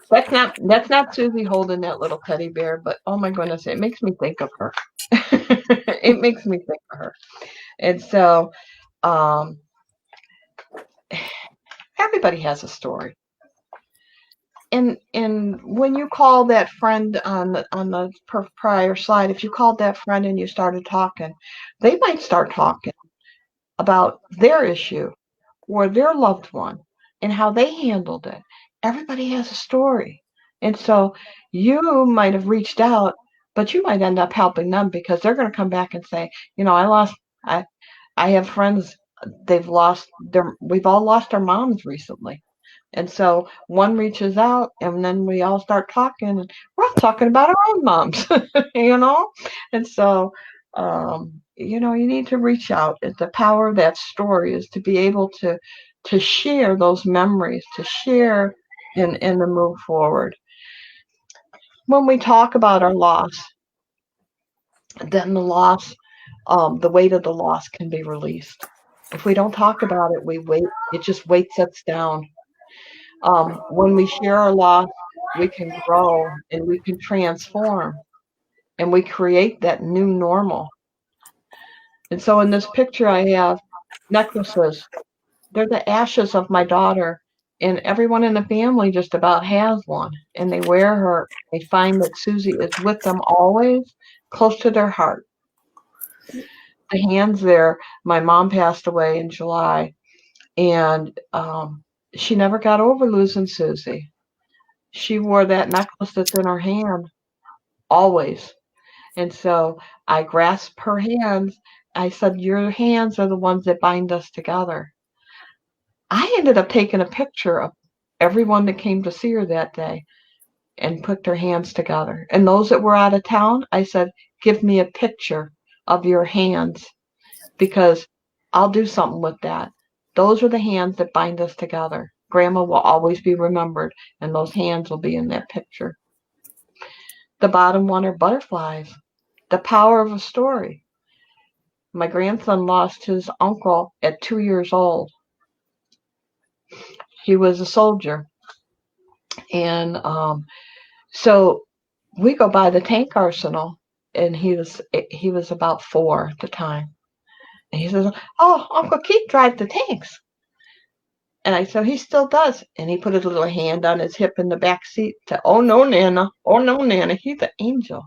that's not Susie holding that little teddy bear, but oh my goodness, it makes me think of her. It makes me think of her. And so everybody has a story. And when you call that friend on the prior slide, if you called that friend and you started talking, they might start talking about their issue or their loved one and how they handled it. Everybody has a story. And so you might have reached out, but you might end up helping them because they're going to come back and say, I I have friends, we've all lost our moms recently. And so one reaches out and then we all start talking and we're all talking about our own moms, you know? And so, you need to reach out. The power of that story is to be able to share those memories, to share and to move forward. When we talk about our loss, then the weight of the loss can be released. If we don't talk about it, it just weights us down. When we share our loss, we can grow and we can transform and we create that new normal. And so in this picture, I have necklaces. They're the ashes of my daughter, and everyone in the family just about has one. And they wear her. They find that Susie is with them always, close to their heart. The hands there, my mom passed away in July, and she never got over losing Susie. She wore that necklace that's in her hand always. And so I grasped her hands. I said, your hands are the ones that bind us together. I ended up taking a picture of everyone that came to see her that day and put their hands together. And those that were out of town, I said, give me a picture of your hands because I'll do something with that. Those are the hands that bind us together. Grandma will always be remembered, and those hands will be in that picture. The bottom one are butterflies. The power of a story. My grandson lost his uncle at 2 years old. He was a soldier. And so we go by the tank arsenal, and he was about 4 at the time. And he says, oh, Uncle Keith drives the tanks. And I said, he still does. And he put his little hand on his hip in the back seat. Said, oh, no, Nana. Oh, no, Nana. He's an angel.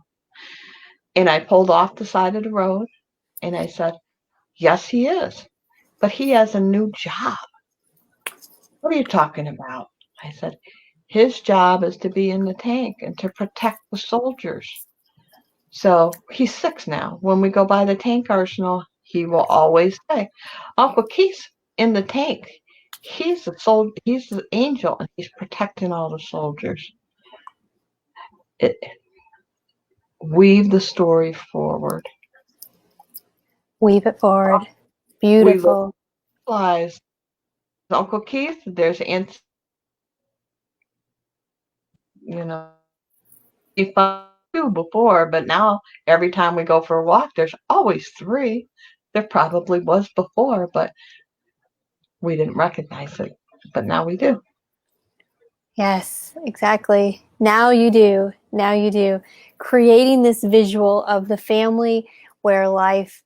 And I pulled off the side of the road and I said, yes, he is. But he has a new job. What are you talking about? I said, his job is to be in the tank and to protect the soldiers. So he's 6 now. When we go by the tank arsenal, he will always say, Uncle Keith's in the tank. He's he's the angel and he's protecting all the soldiers. It, weave the story forward. Weave it forward. Beautiful. We realize Uncle Keith, there's Aunt, you know, we found 2 before, but now every time we go for a walk, there's always 3. There probably was before, but we didn't recognize it. But now we do. Yes, exactly. Now you do. Now you do. Creating this visual of the family where life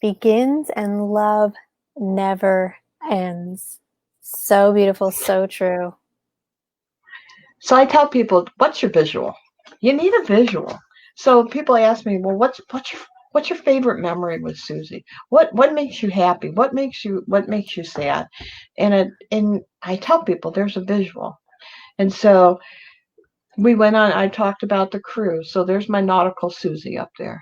begins and love never ends. So beautiful, so true. So I tell people, what's your visual? You need a visual. So people ask me, well, what's your favorite memory with Susie? What makes you happy? What makes you sad? And I tell people there's a visual. And so we went on. I talked about the cruise. So there's my nautical Susie up there.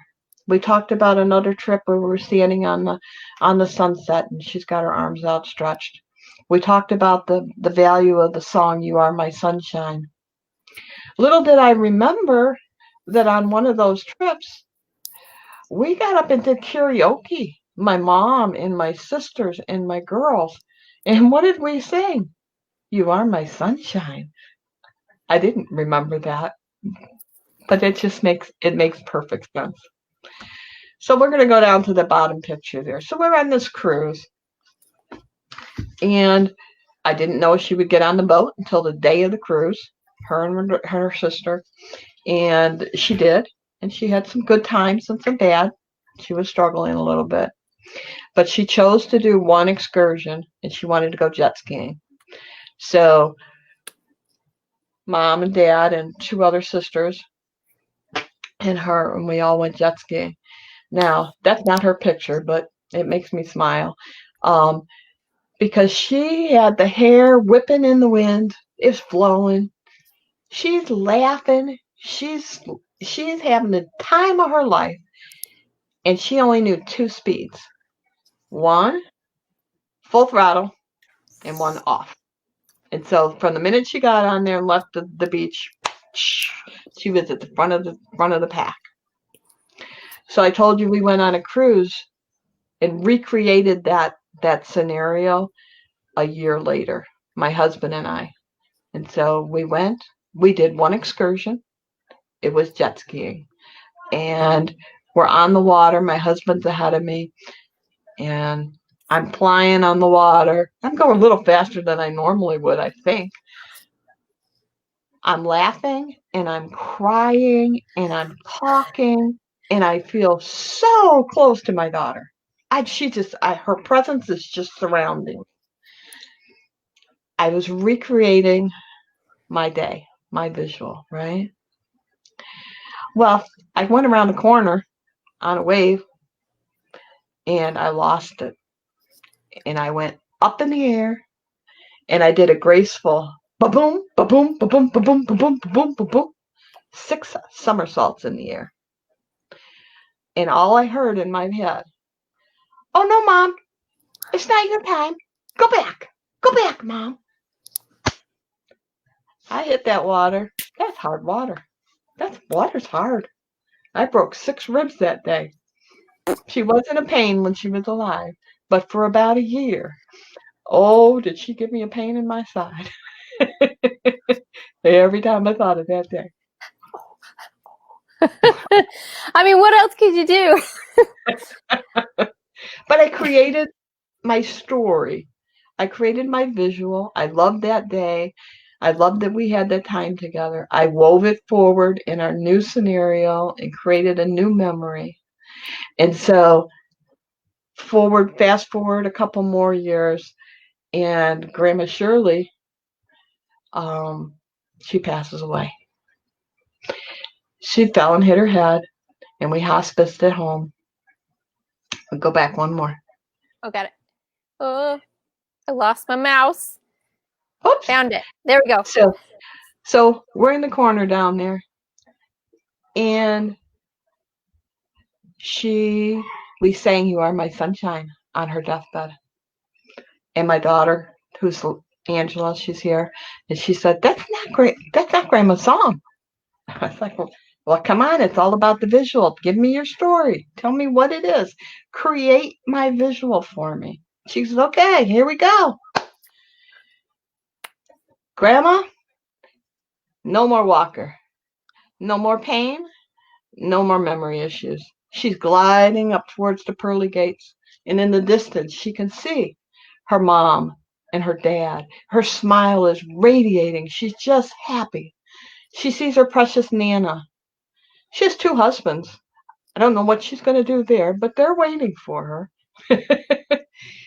We talked about another trip where we were standing on the sunset and she's got her arms outstretched. We talked about the value of the song "You Are My Sunshine." Little did I remember that on one of those trips, we got up into karaoke, my mom and my sisters and my girls. And what did we sing? You are my sunshine. I didn't remember that, but it makes perfect sense. So we're going to go down to the bottom picture there. So we're on this cruise, and I didn't know she would get on the boat until the day of the cruise, her and her sister. And she did. And she had some good times and some bad. She was struggling a little bit. But she chose to do one excursion and she wanted to go jet skiing. So mom and dad and 2 other sisters and her, and we all went jet skiing. Now, that's not her picture, but it makes me smile. Um, because she had the hair whipping in the wind. It's flowing. She's laughing. She's having the time of her life. And she only knew 2 speeds. One, full throttle, and one off. And so from the minute she got on there and left the beach, she was at the front of the pack. So I told you we went on a cruise and recreated that scenario a year later, my husband and I. And so we did one excursion. It was jet skiing. And we're on the water. My husband's ahead of me. And I'm flying on the water. I'm going a little faster than I normally would, I think. I'm laughing and I'm crying and I'm talking and I feel so close to my daughter. Her presence is just surrounding. I was recreating my day, my visual, right? Well, I went around the corner on a wave and I lost it. And I went up in the air and I did a graceful ba-boom, ba-boom, ba-boom, ba-boom, ba-boom, ba-boom, ba-boom, 6 somersaults in the air. And all I heard in my head, oh no, Mom, it's not your time. Go back. Go back, Mom. I hit that water. That's hard water. Water's hard. I broke 6 ribs that day. She wasn't a pain when she was alive, but for about a year, oh, did she give me a pain in my side. Every time I thought of that day. I mean, what else could you do? But I created my story. I created my visual. I loved that day. I loved that we had that time together. I wove it forward in our new scenario and created a new memory. And so fast forward a couple more years, and Grandma Shirley, she passes away. She fell and hit her head, and we hospiced at home. I'll go back one more. Oh, got it. Oh, I lost my mouse. Oops. Found it. There we go. So we're in the corner down there, and we sang "You Are My Sunshine" on her deathbed. And my daughter, who's Angela, she's here, and she said, "That's not great. That's not Grandma's song." I was like, well, come on. It's all about the visual. Give me your story. Tell me what it is. Create my visual for me. She says, okay, here we go. Grandma, no more walker. No more pain. No more memory issues. She's gliding up towards the pearly gates. And in the distance, she can see her mom and her dad. Her smile is radiating. She's just happy. She sees her precious Nana. She has 2 husbands. I don't know what she's going to do there, but they're waiting for her.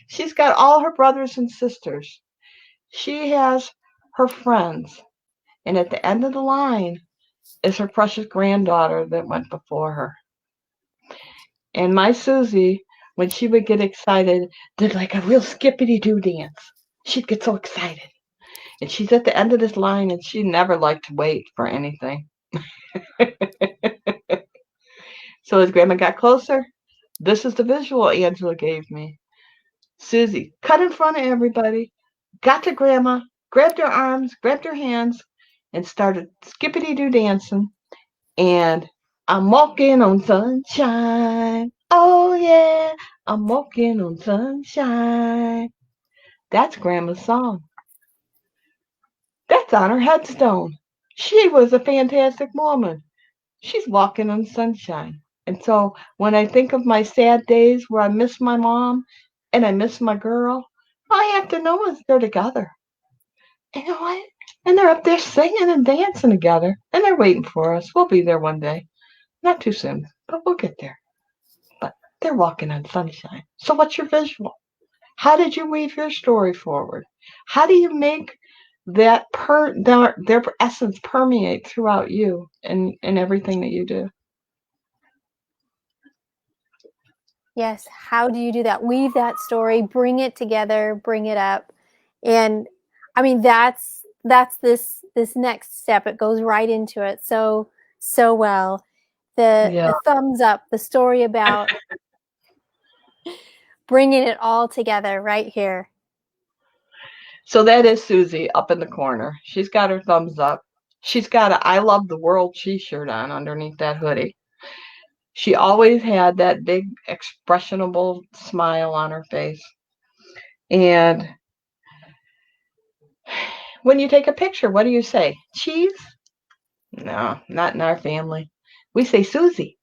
She's got all her brothers and sisters. She has her friends. And at the end of the line is her precious granddaughter that went before her. And my Susie, when she would get excited, did like a real skippity-doo dance. She'd get so excited. And she's at the end of this line, and she never liked to wait for anything. So as Grandma got closer, this is the visual Angela gave me. Susie cut in front of everybody, got to Grandma, grabbed her arms, grabbed her hands, and started skippity-doo dancing. And I'm walking on sunshine. Oh yeah, I'm walking on sunshine. That's Grandma's song. That's on her headstone. She was a fantastic woman. She's walking on sunshine. And so when I think of my sad days where I miss my mom and I miss my girl, all I have to know is they're together. And you know what? And they're up there singing and dancing together. And they're waiting for us. We'll be there one day. Not too soon, but we'll get there. But they're walking on sunshine. So what's your visual? How did you weave your story forward? How do you make that their essence permeate throughout you and everything that you do? Yes. How do you do that? Weave that story, bring it together, bring it up. And I mean, that's this next step. It goes right into it so well. Yeah. The thumbs up, the story about bringing it all together right here. So that is Susie up in the corner. She's got her thumbs up. She's got a I Love the World t-shirt on underneath that hoodie. She always had that big expressionable smile on her face. And when you take a picture, what do you say? Cheese? No, not in our family. We say Susie.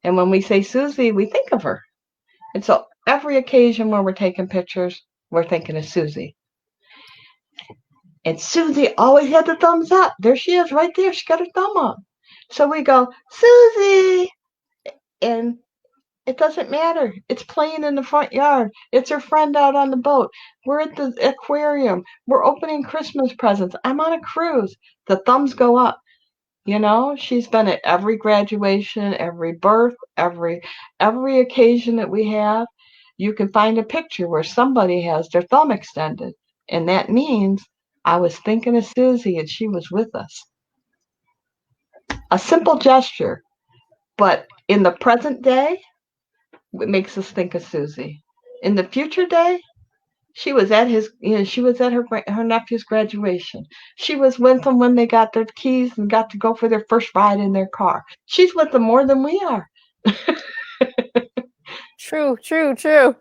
And when we say Susie, we think of her. And so every occasion when we're taking pictures, we're thinking of Susie. And Susie always had the thumbs up. There she is right there. She got her thumb up. So we go, Susie. And it doesn't matter. It's playing in the front yard. It's her friend out on the boat. We're at the aquarium. We're opening Christmas presents. I'm on a cruise. The thumbs go up. You know, she's been at every graduation, every birth, every occasion that we have. You can find a picture where somebody has their thumb extended. And that means I was thinking of Susie and she was with us. A simple gesture, but in the present day, it makes us think of Susie. In the future day, she was at her nephew's graduation. She was with them when they got their keys and got to go for their first ride in their car. She's with them more than we are. True, true, true.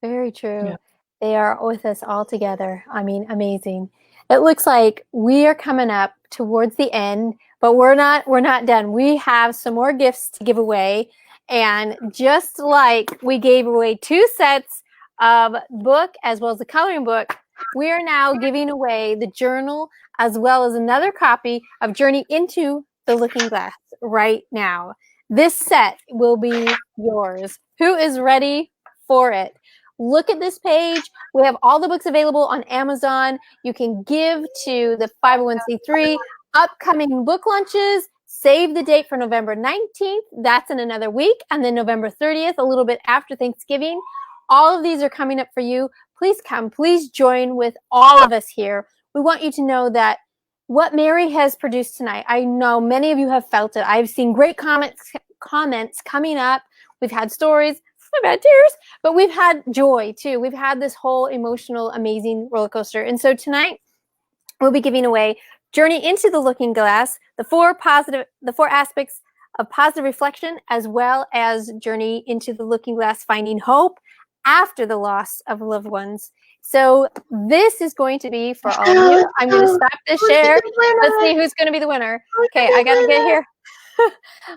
Very true. Yeah. They are with us all together. I mean, amazing. It looks like we are coming up towards the end, but we're not done. We have some more gifts to give away. And just like we gave away 2 sets of book as well as the coloring book, we are now giving away the journal as well as another copy of Journey into the Looking Glass right now. This set will be yours. Who is ready for it? look at this page. We have all the books available on Amazon. You can give to the 501c3, upcoming book launches. Save the date for November 19th. That's in another week. And then November 30th, a little bit after Thanksgiving. All of these are coming up for you. Please come. Please join with all of us here. We want you to know that what Mary has produced tonight, I know many of you have felt it. I've seen great comments coming up. We've had stories, I've had tears, but we've had joy too. We've had this whole emotional, amazing roller coaster. And so tonight, we'll be giving away Journey into the Looking Glass, the four aspects of positive reflection, as well as Journey into the Looking Glass, finding hope after the loss of loved ones. So this is going to be for all of you. I'm going to stop this share. Let's see who's going to be the winner. Okay, I got to get here.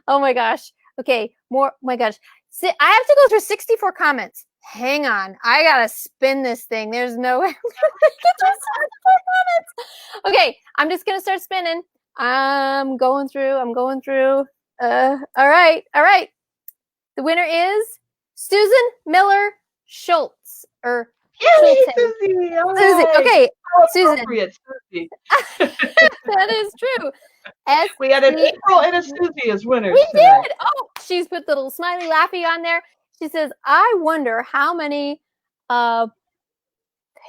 Oh my gosh. Okay, more. Oh my gosh. I have to go through 64 comments. Hang on. I got to spin this thing. There's no way I'm going to get through 64 comments. Okay, I'm just going to start spinning. I'm going through. All right. The winner is Susan Miller Schultz. Susie. Susie. Okay, Susan. Susie. That is true. We had an April and a Susie as winners. We tonight. did. Oh, she's put the little smiley laughy on there. She says, I wonder how many pinhook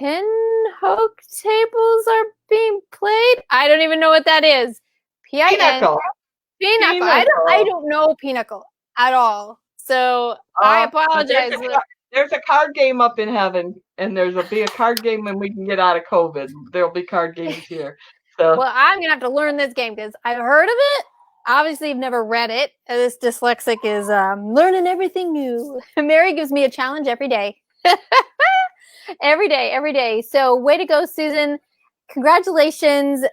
tables are being played. I don't even know what that is. Pinochle. I don't know pinochle at all. So I apologize. There's a card game up in heaven, and there'll be a card game when we can get out of COVID. There'll be card games here. So. Well, I'm going to have to learn this game because I've heard of it. Obviously, I've never read it. This dyslexic is learning everything new. Mary gives me a challenge every day. Every day. So way to go, Susan. Congratulations.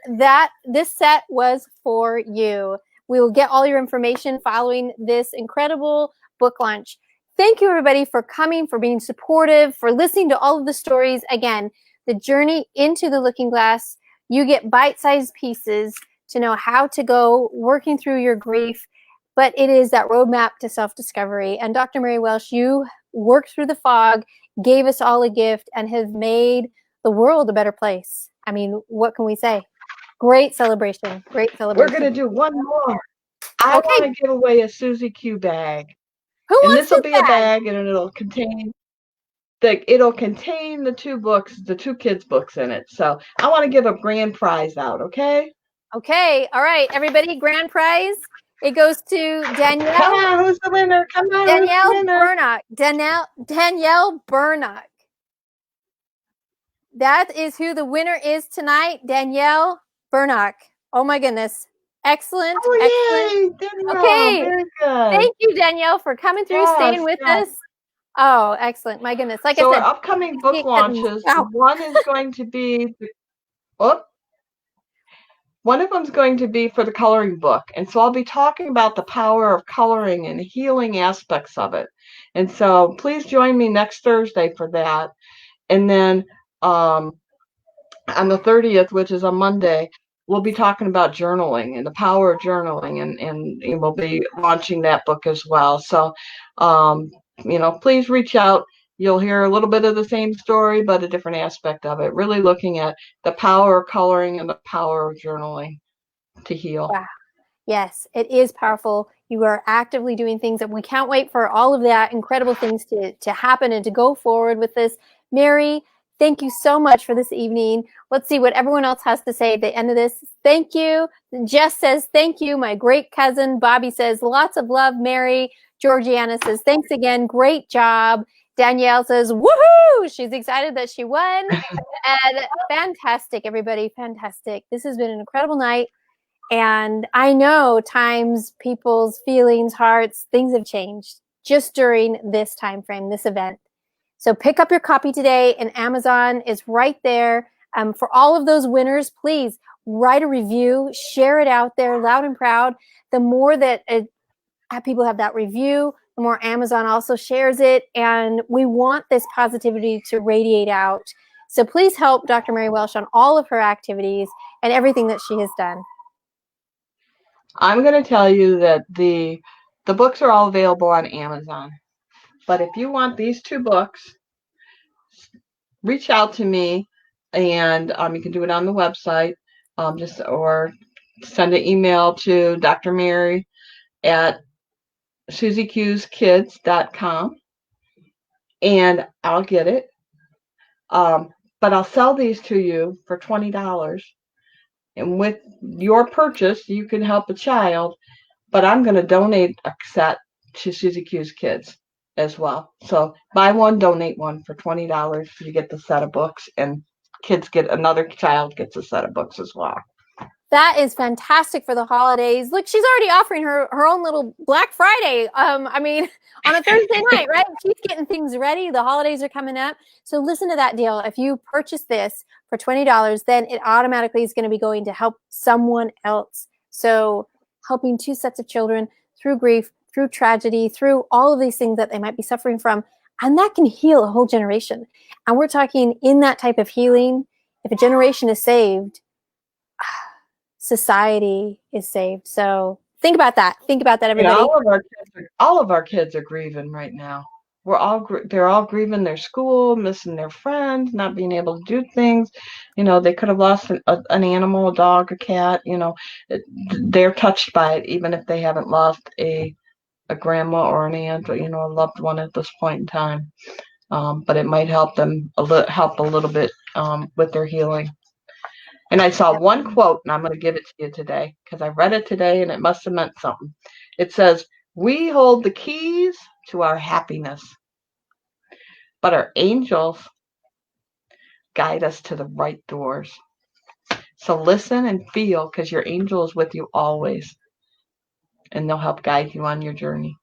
This set was for you. We will get all your information following this incredible book launch. Thank you, everybody, for coming, for being supportive, for listening to all of the stories. Again, the journey into the Looking Glass, you get bite-sized pieces to know how to go working through your grief, but it is that roadmap to self-discovery. And Dr. Mary Welsh, you worked through the fog, gave us all a gift, and have made the world a better place. I mean, what can we say? Great celebration. We're going to do one more. I want to give away a Susie Q bag. This will be a bag, and it'll contain the two kids' books in it. So I want to give a grand prize out. Okay. Okay. All right, everybody. Grand prize. It goes to Danielle. Come on, who's the winner? Come on, Danielle Burnock. Danielle Burnock. That is who the winner is tonight. Danielle Burnock. Oh my goodness. Excellent. Yay, Danielle, okay. Very good. Thank you, Danielle, for coming through, staying with us. Oh, excellent. My goodness. Like I said, our upcoming book launches, one is going to be one of them is going to be for the coloring book. And so I'll be talking about the power of coloring and healing aspects of it. And so please join me next Thursday for that. And then on the 30th, which is a Monday, we'll be talking about journaling and the power of journaling, and we'll be launching that book as well. So, please reach out. You'll hear a little bit of the same story, but a different aspect of it, really looking at the power of coloring and the power of journaling to heal. Wow. Yes, it is powerful. You are actively doing things, and we can't wait for all of that incredible things to happen and to go forward with this. Mary, thank you so much for this evening. Let's see what everyone else has to say at the end of this. Thank you. Jess says, thank you. My great cousin. Bobby says, lots of love, Mary. Georgiana says, thanks again. Great job. Danielle says, woohoo! She's excited that she won. And fantastic, everybody. Fantastic. This has been an incredible night. And I know times, people's feelings, hearts, things have changed just during this time frame, this event. So pick up your copy today, and Amazon is right there. For all of those winners, please write a review, share it out there loud and proud. The more that people have that review, the more Amazon also shares it. And we want this positivity to radiate out. So please help Dr. Mary Welsh on all of her activities and everything that she has done. I'm going to tell you that the books are all available on Amazon. But if you want these two books, reach out to me, and you can do it on the website, or send an email to Dr. Mary at SusieQsKids.com, and I'll get it. But I'll sell these to you for $20. And with your purchase, you can help a child, but I'm going to donate a set to Susie Q's Kids as well. So buy one, donate one for $20. You get the set of books, and another child gets a set of books as well. That is fantastic for the holidays. Look, she's already offering her own little Black Friday. I mean, on a Thursday night, right? She's getting things ready. The holidays are coming up. So listen to that deal. If you purchase this for $20, then it automatically is going to be going to help someone else. So helping 2 sets of children through grief, through tragedy, through all of these things that they might be suffering from. And that can heal a whole generation. And we're talking in that type of healing, if a generation is saved, society is saved. So think about that. Think about that, everybody. All of our kids are grieving right now. They're all grieving their school, missing their friends, not being able to do things. They could have lost an animal, a dog, a cat. They're touched by it, even if they haven't lost a grandma or an aunt, or a loved one at this point in time. But it might help them help a little bit with their healing. And I saw one quote, and I'm going to give it to you today because I read it today and it must have meant something. It says, "We hold the keys to our happiness, but our angels guide us to the right doors." So listen and feel, because your angel is with you always, and they'll help guide you on your journey.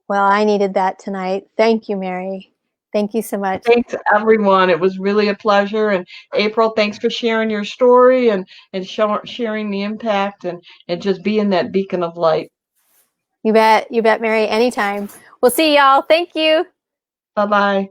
Well, I needed that tonight. Thank you, Mary. Thank you so much. Thanks, everyone. It was really a pleasure. And April, thanks for sharing your story and sharing the impact and just being that beacon of light. You bet, Mary. Anytime. We'll see y'all. Thank you. Bye-bye.